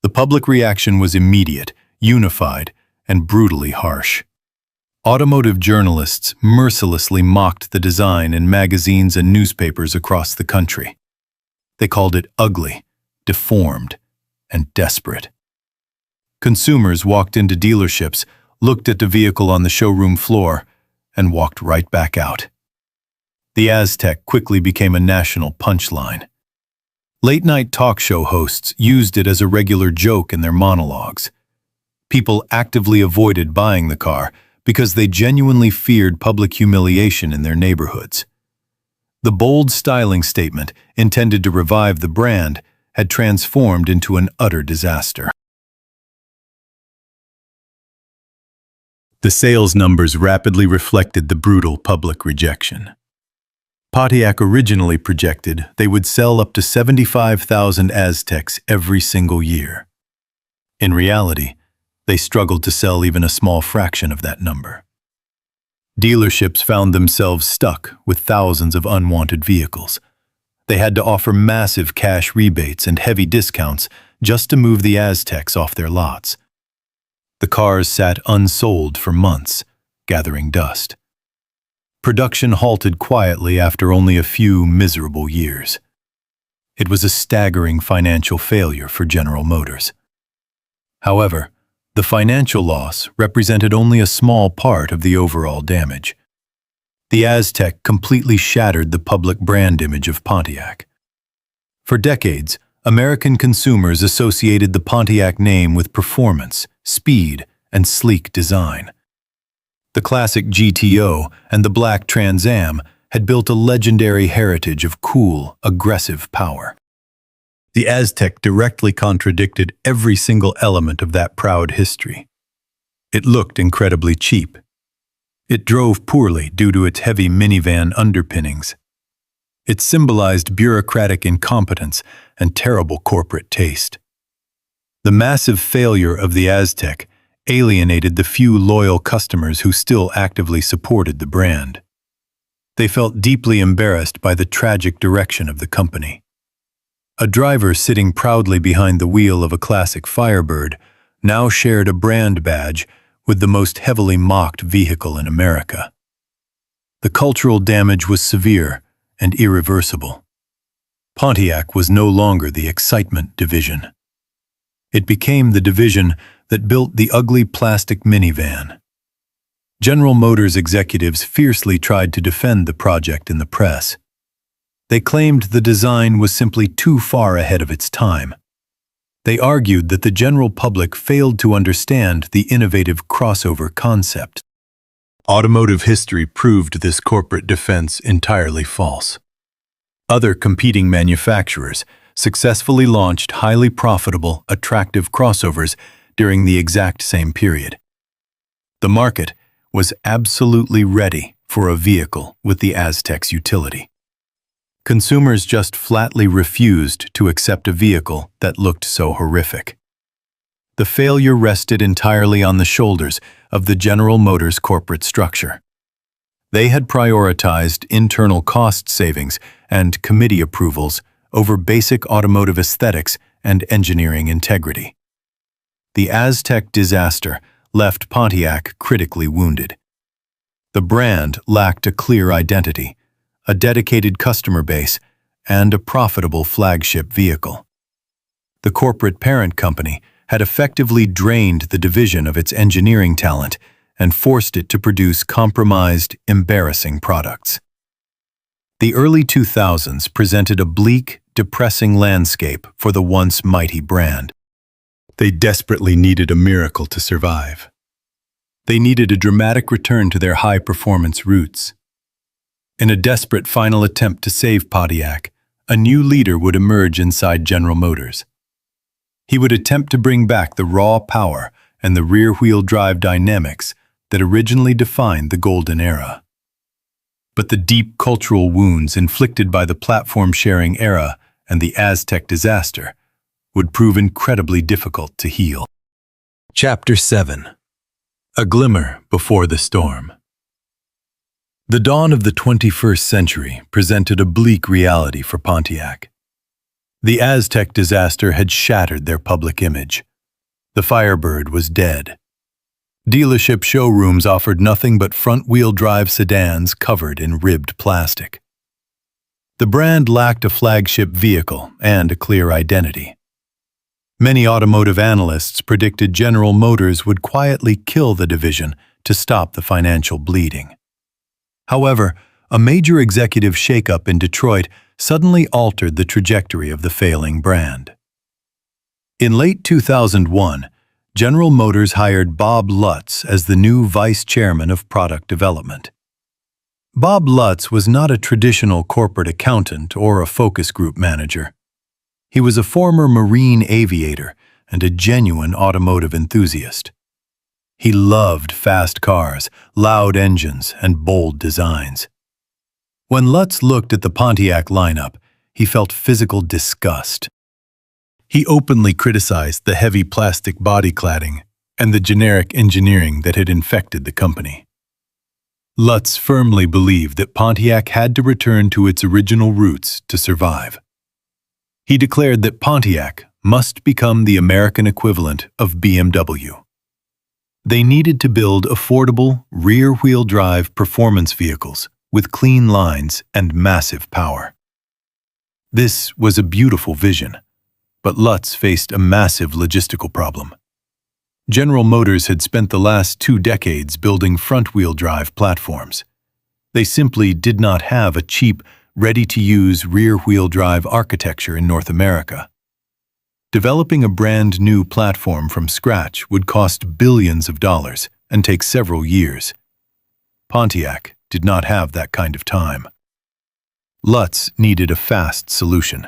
The public reaction was immediate, unified, and brutally harsh. Automotive journalists mercilessly mocked the design in magazines and newspapers across the country. They called it ugly, deformed, and desperate. Consumers walked into dealerships, looked at the vehicle on the showroom floor, and walked right back out. The Aztek quickly became a national punchline. Late-night talk show hosts used it as a regular joke in their monologues. People actively avoided buying the car because they genuinely feared public humiliation in their neighborhoods. The bold styling statement, intended to revive the brand, had transformed into an utter disaster. The sales numbers rapidly reflected the brutal public rejection. Pontiac originally projected they would sell up to 75,000 Azteks every single year. In reality, they struggled to sell even a small fraction of that number. Dealerships found themselves stuck with thousands of unwanted vehicles. They had to offer massive cash rebates and heavy discounts just to move the Azteks off their lots. The cars sat unsold for months, gathering dust. Production halted quietly after only a few miserable years. It was a staggering financial failure for General Motors. However, the financial loss represented only a small part of the overall damage. The Aztek completely shattered the public brand image of Pontiac. For decades, American consumers associated the Pontiac name with performance, speed, and sleek design. The classic GTO and the black Trans Am had built a legendary heritage of cool, aggressive power. The Aztek directly contradicted every single element of that proud history. It looked incredibly cheap. It drove poorly due to its heavy minivan underpinnings. It symbolized bureaucratic incompetence and terrible corporate taste. The massive failure of the Aztek alienated the few loyal customers who still actively supported the brand. They felt deeply embarrassed by the tragic direction of the company. A driver sitting proudly behind the wheel of a classic Firebird now shared a brand badge with the most heavily mocked vehicle in America. The cultural damage was severe and irreversible. Pontiac was no longer the excitement division. It became the division that built the ugly plastic minivan. General Motors executives fiercely tried to defend the project in the press. They claimed the design was simply too far ahead of its time. They argued that the general public failed to understand the innovative crossover concept. Automotive history proved this corporate defense entirely false. Other competing manufacturers successfully launched highly profitable, attractive crossovers during the exact same period. The market was absolutely ready for a vehicle with the Aztek's utility. Consumers just flatly refused to accept a vehicle that looked so horrific. The failure rested entirely on the shoulders of the General Motors corporate structure. They had prioritized internal cost savings and committee approvals over basic automotive aesthetics and engineering integrity. The Aztec disaster left Pontiac critically wounded. The brand lacked a clear identity, a dedicated customer base, and a profitable flagship vehicle. The corporate parent company had effectively drained the division of its engineering talent and forced it to produce compromised, embarrassing products. The early 2000s presented a bleak, depressing landscape for the once mighty brand. They desperately needed a miracle to survive. They needed a dramatic return to their high-performance roots. In a desperate final attempt to save Pontiac, a new leader would emerge inside General Motors. He would attempt to bring back the raw power and the rear-wheel drive dynamics that originally defined the golden era. But the deep cultural wounds inflicted by the platform-sharing era and the Aztec disaster would prove incredibly difficult to heal. Chapter 7. A Glimmer Before the Storm. The dawn of the 21st century presented a bleak reality for Pontiac. The Aztec disaster had shattered their public image. The Firebird was dead. Dealership showrooms offered nothing but front-wheel drive sedans covered in ribbed plastic. The brand lacked a flagship vehicle and a clear identity. Many automotive analysts predicted General Motors would quietly kill the division to stop the financial bleeding. However, a major executive shakeup in Detroit suddenly altered the trajectory of the failing brand. In late 2001, General Motors hired Bob Lutz as the new vice chairman of product development. Bob Lutz was not a traditional corporate accountant or a focus group manager. He was a former Marine aviator and a genuine automotive enthusiast. He loved fast cars, loud engines, and bold designs. When Lutz looked at the Pontiac lineup, he felt physical disgust. He openly criticized the heavy plastic body cladding and the generic engineering that had infected the company. Lutz firmly believed that Pontiac had to return to its original roots to survive. He declared that Pontiac must become the American equivalent of BMW. They needed to build affordable, rear-wheel drive performance vehicles with clean lines and massive power. This was a beautiful vision, but Lutz faced a massive logistical problem. General Motors had spent the last 2 decades building front-wheel drive platforms. They simply did not have a cheap, ready-to-use rear-wheel drive architecture in North America. Developing a brand new platform from scratch would cost billions of dollars and take several years. Pontiac did not have that kind of time. Lutz needed a fast solution.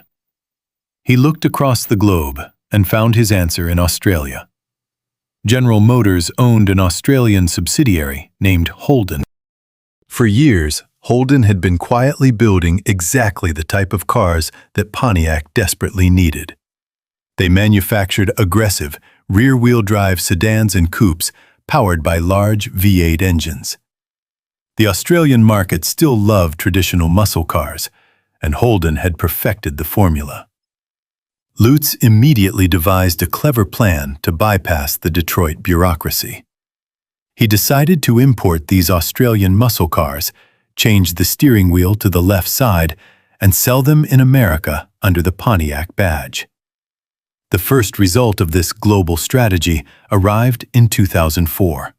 He looked across the globe and found his answer in Australia. General Motors owned an Australian subsidiary named Holden. For years, Holden had been quietly building exactly the type of cars that Pontiac desperately needed. They manufactured aggressive, rear-wheel drive sedans and coupes powered by large V8 engines. The Australian market still loved traditional muscle cars, and Holden had perfected the formula. Lutz immediately devised a clever plan to bypass the Detroit bureaucracy. He decided to import these Australian muscle cars, change the steering wheel to the left side, and sell them in America under the Pontiac badge. The first result of this global strategy arrived in 2004.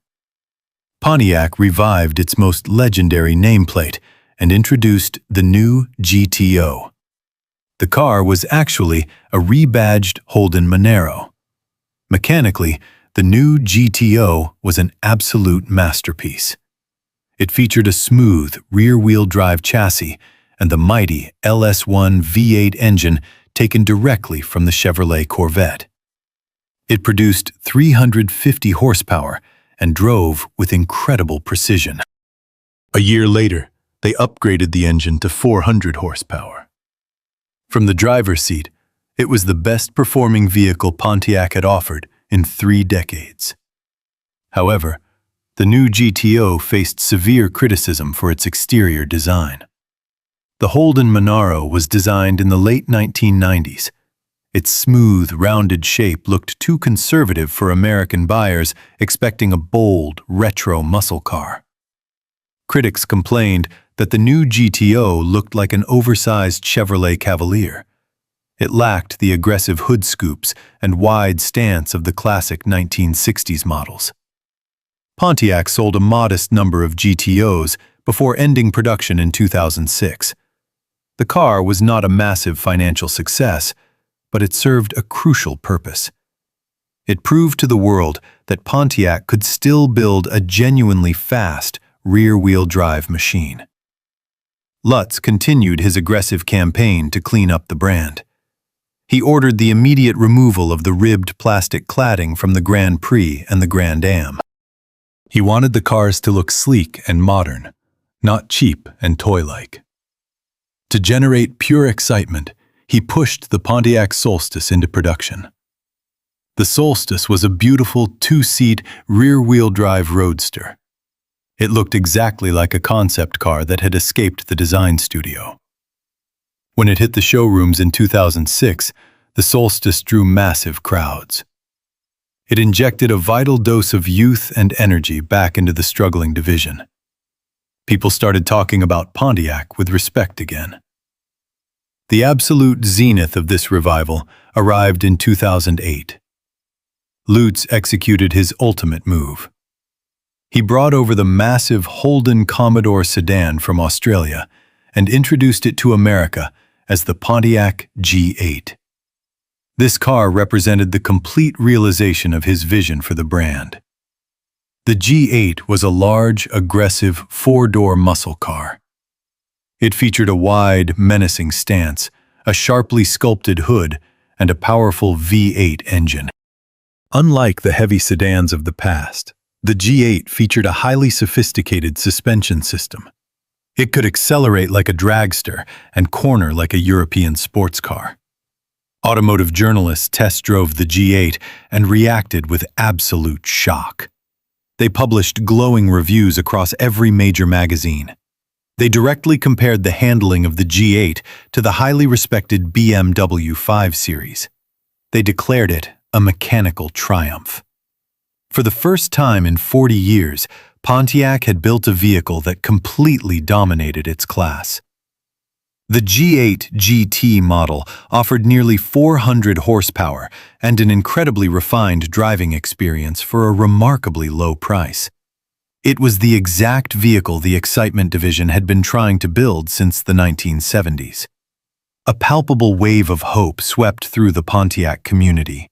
Pontiac revived its most legendary nameplate and introduced the new GTO. The car was actually a rebadged Holden Monero. Mechanically, the new GTO was an absolute masterpiece. It featured a smooth rear-wheel drive chassis and the mighty LS1 V8 engine taken directly from the Chevrolet Corvette. It produced 350 horsepower and drove with incredible precision. A year later, they upgraded the engine to 400 horsepower. From the driver's seat, it was the best-performing vehicle Pontiac had offered in 3 decades. However, the new GTO faced severe criticism for its exterior design. The Holden Monaro was designed in the late 1990s. Its smooth, rounded shape looked too conservative for American buyers expecting a bold, retro muscle car. Critics complained that the new GTO looked like an oversized Chevrolet Cavalier. It lacked the aggressive hood scoops and wide stance of the classic 1960s models. Pontiac sold a modest number of GTOs before ending production in 2006. The car was not a massive financial success, but it served a crucial purpose. It proved to the world that Pontiac could still build a genuinely fast, rear-wheel drive machine. Lutz continued his aggressive campaign to clean up the brand. He ordered the immediate removal of the ribbed plastic cladding from the Grand Prix and the Grand Am. He wanted the cars to look sleek and modern, not cheap and toy-like. To generate pure excitement, he pushed the Pontiac Solstice into production. The Solstice was a beautiful two-seat, rear-wheel drive roadster. It looked exactly like a concept car that had escaped the design studio. When it hit the showrooms in 2006, the Solstice drew massive crowds. It injected a vital dose of youth and energy back into the struggling division. People started talking about Pontiac with respect again. The absolute zenith of this revival arrived in 2008. Lutz executed his ultimate move. He brought over the massive Holden Commodore sedan from Australia and introduced it to America as the Pontiac G8. This car represented the complete realization of his vision for the brand. The G8 was a large, aggressive, four-door muscle car. It featured a wide, menacing stance, a sharply sculpted hood, and a powerful V8 engine. Unlike the heavy sedans of the past, the G8 featured a highly sophisticated suspension system. It could accelerate like a dragster and corner like a European sports car. Automotive journalists test drove the G8 and reacted with absolute shock. They published glowing reviews across every major magazine. They directly compared the handling of the G8 to the highly respected BMW 5 Series. They declared it a mechanical triumph. For the first time in 40 years, Pontiac had built a vehicle that completely dominated its class. The G8 GT model offered nearly 400 horsepower and an incredibly refined driving experience for a remarkably low price. It was the exact vehicle the Excitement division had been trying to build since the 1970s. A palpable wave of hope swept through the Pontiac community.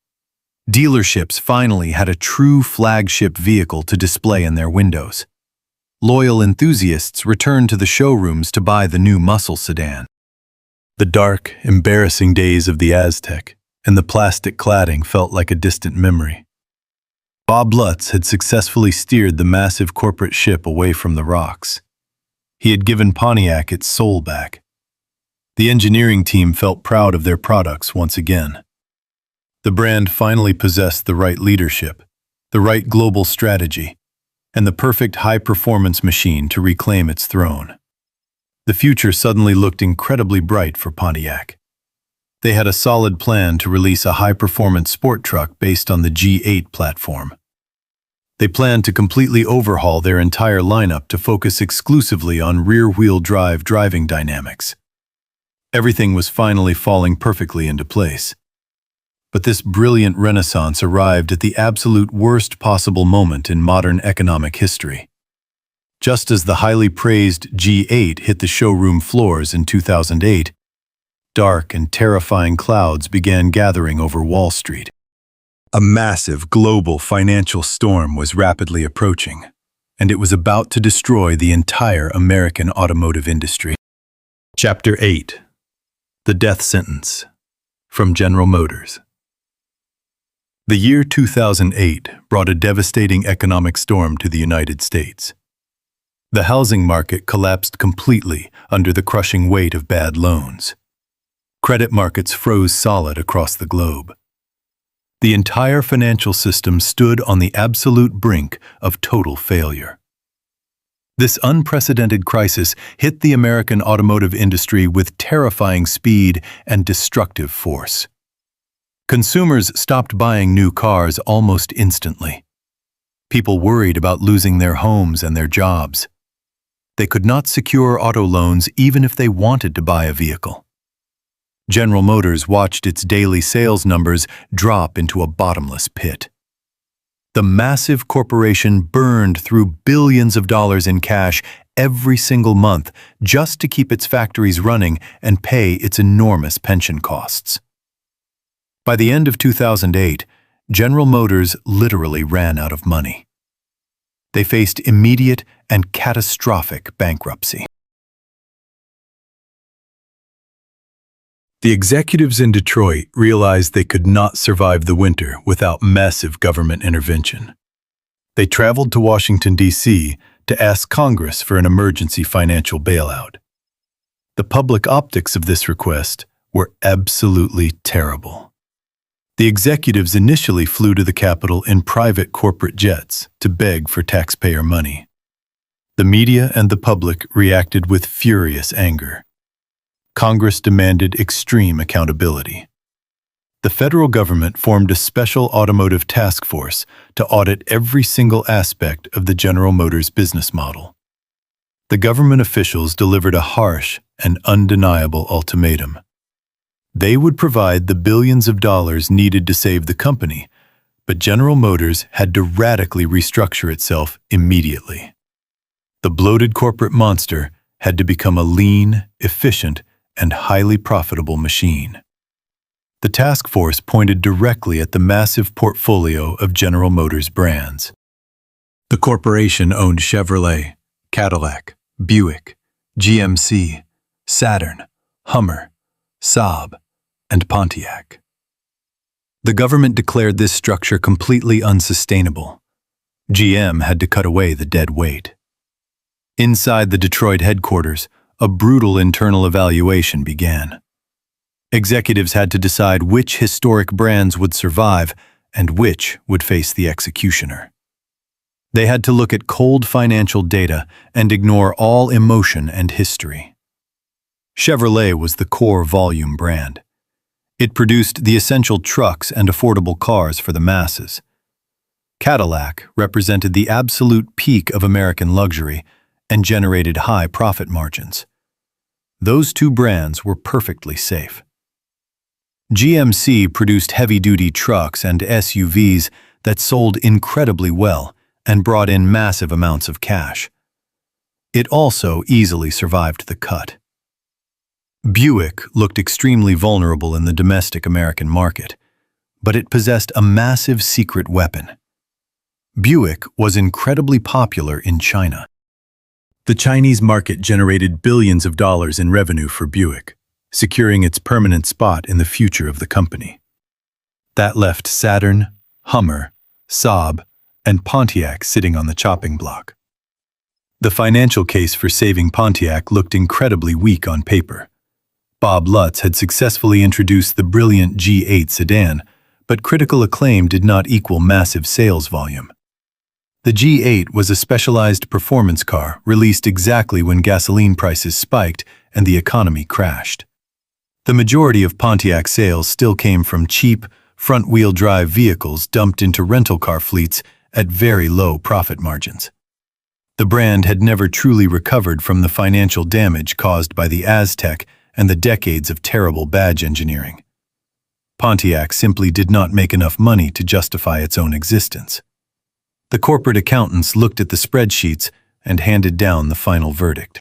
Dealerships finally had a true flagship vehicle to display in their windows. Loyal enthusiasts returned to the showrooms to buy the new muscle sedan. The dark, embarrassing days of the Aztec and the plastic cladding felt like a distant memory. Bob Lutz had successfully steered the massive corporate ship away from the rocks. He had given Pontiac its soul back. The engineering team felt proud of their products once again. The brand finally possessed the right leadership, the right global strategy, and the perfect high-performance machine to reclaim its throne. The future suddenly looked incredibly bright for Pontiac. They had a solid plan to release a high-performance sport truck based on the G8 platform. They planned to completely overhaul their entire lineup to focus exclusively on rear-wheel drive driving dynamics. Everything was finally falling perfectly into place. But this brilliant renaissance arrived at the absolute worst possible moment in modern economic history. Just as the highly praised G8 hit the showroom floors in 2008, dark and terrifying clouds began gathering over Wall Street. A massive global financial storm was rapidly approaching, and it was about to destroy the entire American automotive industry. Chapter 8. The Death Sentence. From General Motors. The year 2008 brought a devastating economic storm to the United States. The housing market collapsed completely under the crushing weight of bad loans. Credit markets froze solid across the globe. The entire financial system stood on the absolute brink of total failure. This unprecedented crisis hit the American automotive industry with terrifying speed and destructive force. Consumers stopped buying new cars almost instantly. People worried about losing their homes and their jobs. They could not secure auto loans even if they wanted to buy a vehicle. General Motors watched its daily sales numbers drop into a bottomless pit. The massive corporation burned through billions of dollars in cash every single month just to keep its factories running and pay its enormous pension costs. By the end of 2008, General Motors literally ran out of money. They faced immediate and catastrophic bankruptcy. The executives in Detroit realized they could not survive the winter without massive government intervention. They traveled to Washington, D.C. to ask Congress for an emergency financial bailout. The public optics of this request were absolutely terrible. The executives initially flew to the Capitol in private corporate jets to beg for taxpayer money. The media and the public reacted with furious anger. Congress demanded extreme accountability. The federal government formed a special automotive task force to audit every single aspect of the General Motors business model. The government officials delivered a harsh and undeniable ultimatum. They would provide the billions of dollars needed to save the company, but General Motors had to radically restructure itself immediately. The bloated corporate monster had to become a lean, efficient, and highly profitable machine. The task force pointed directly at the massive portfolio of General Motors brands. The corporation owned Chevrolet, Cadillac, Buick, GMC, Saturn, Hummer, Saab, and Pontiac. The government declared this structure completely unsustainable. GM had to cut away the dead weight. Inside the Detroit headquarters, a brutal internal evaluation began. Executives had to decide which historic brands would survive and which would face the executioner. They had to look at cold financial data and ignore all emotion and history. Chevrolet was the core volume brand. It produced the essential trucks and affordable cars for the masses. Cadillac represented the absolute peak of American luxury and generated high profit margins. Those two brands were perfectly safe. GMC produced heavy-duty trucks and SUVs that sold incredibly well and brought in massive amounts of cash. It also easily survived the cut. Buick looked extremely vulnerable in the domestic American market, but it possessed a massive secret weapon. Buick was incredibly popular in China. The Chinese market generated billions of dollars in revenue for Buick, securing its permanent spot in the future of the company. That left Saturn, Hummer, Saab, and Pontiac sitting on the chopping block. The financial case for saving Pontiac looked incredibly weak on paper. Bob Lutz had successfully introduced the brilliant G8 sedan, but critical acclaim did not equal massive sales volume. The G8 was a specialized performance car released exactly when gasoline prices spiked and the economy crashed. The majority of Pontiac sales still came from cheap, front-wheel drive vehicles dumped into rental car fleets at very low profit margins. The brand had never truly recovered from the financial damage caused by the Aztec and the decades of terrible badge engineering. Pontiac simply did not make enough money to justify its own existence. The corporate accountants looked at the spreadsheets and handed down the final verdict.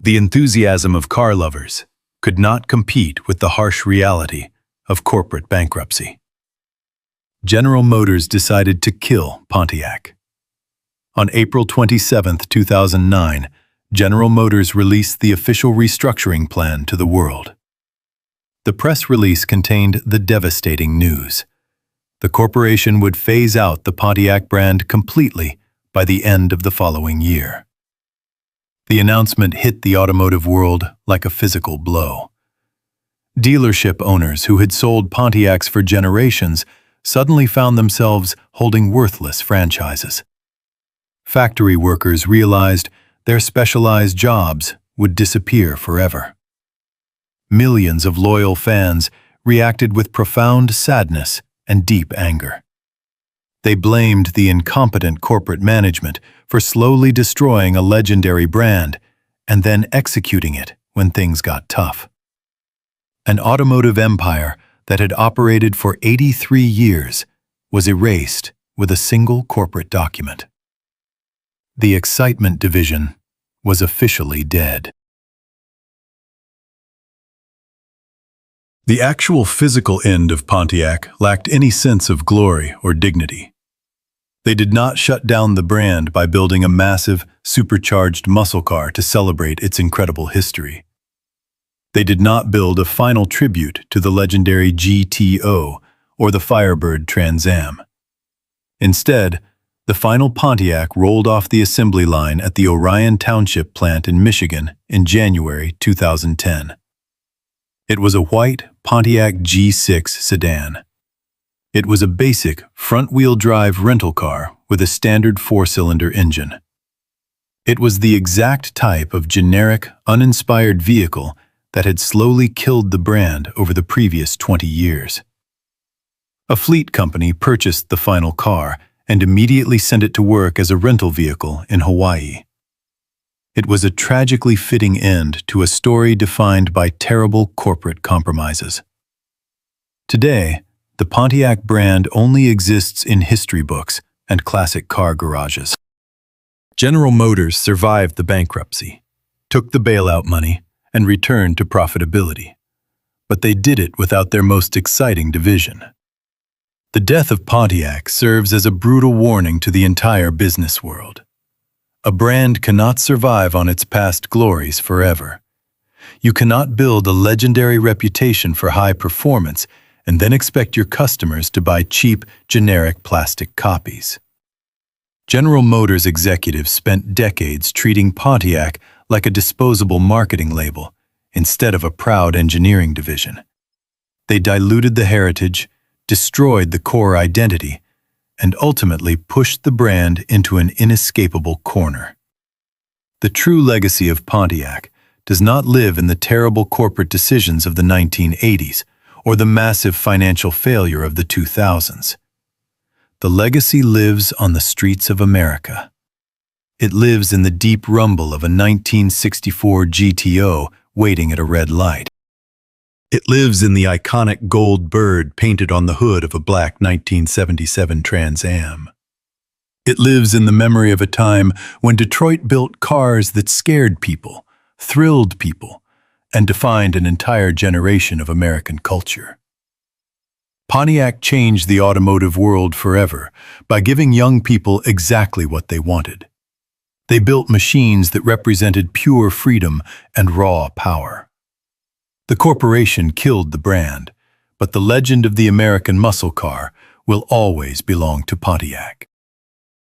The enthusiasm of car lovers could not compete with the harsh reality of corporate bankruptcy. General Motors decided to kill Pontiac. On April 27, 2009, General Motors released the official restructuring plan to the world. The press release contained the devastating news. The corporation would phase out the Pontiac brand completely by the end of the following year. The announcement hit the automotive world like a physical blow. Dealership owners who had sold Pontiacs for generations suddenly found themselves holding worthless franchises. factory workers realized their specialized jobs would disappear forever. Millions of loyal fans reacted with profound sadness and deep anger. They blamed the incompetent corporate management for slowly destroying a legendary brand and then executing it when things got tough. An automotive empire that had operated for 83 years was erased with a single corporate document. The excitement division was officially dead. The actual physical end of Pontiac lacked any sense of glory or dignity. They did not shut down the brand by building a massive, supercharged muscle car to celebrate its incredible history. They did not build a final tribute to the legendary GTO or the Firebird Trans Am. Instead, the final Pontiac rolled off the assembly line at the Orion Township plant in Michigan in January 2010. It was a white Pontiac G6 sedan. It was a basic front-wheel drive rental car with a standard four-cylinder engine. It was the exact type of generic, uninspired vehicle that had slowly killed the brand over the previous 20 years. A fleet company purchased the final car and immediately sent it to work as a rental vehicle in Hawaii. It was a tragically fitting end to a story defined by terrible corporate compromises. Today, the Pontiac brand only exists in history books and classic car garages. General Motors survived the bankruptcy, took the bailout money, and returned to profitability. But they did it without their most exciting division. The death of Pontiac serves as a brutal warning to the entire business world. A brand cannot survive on its past glories forever. You cannot build a legendary reputation for high performance and then expect your customers to buy cheap, generic plastic copies. General Motors executives spent decades treating Pontiac like a disposable marketing label instead of a proud engineering division. They diluted the heritage, destroyed the core identity, and ultimately pushed the brand into an inescapable corner. The true legacy of Pontiac does not live in the terrible corporate decisions of the 1980s or the massive financial failure of the 2000s. The legacy lives on the streets of America. It lives in the deep rumble of a 1964 GTO waiting at a red light. It lives in the iconic gold bird painted on the hood of a black 1977 Trans Am. It lives in the memory of a time when Detroit built cars that scared people, thrilled people, and defined an entire generation of American culture. Pontiac changed the automotive world forever by giving young people exactly what they wanted. They built machines that represented pure freedom and raw power. The corporation killed the brand, but the legend of the American muscle car will always belong to Pontiac.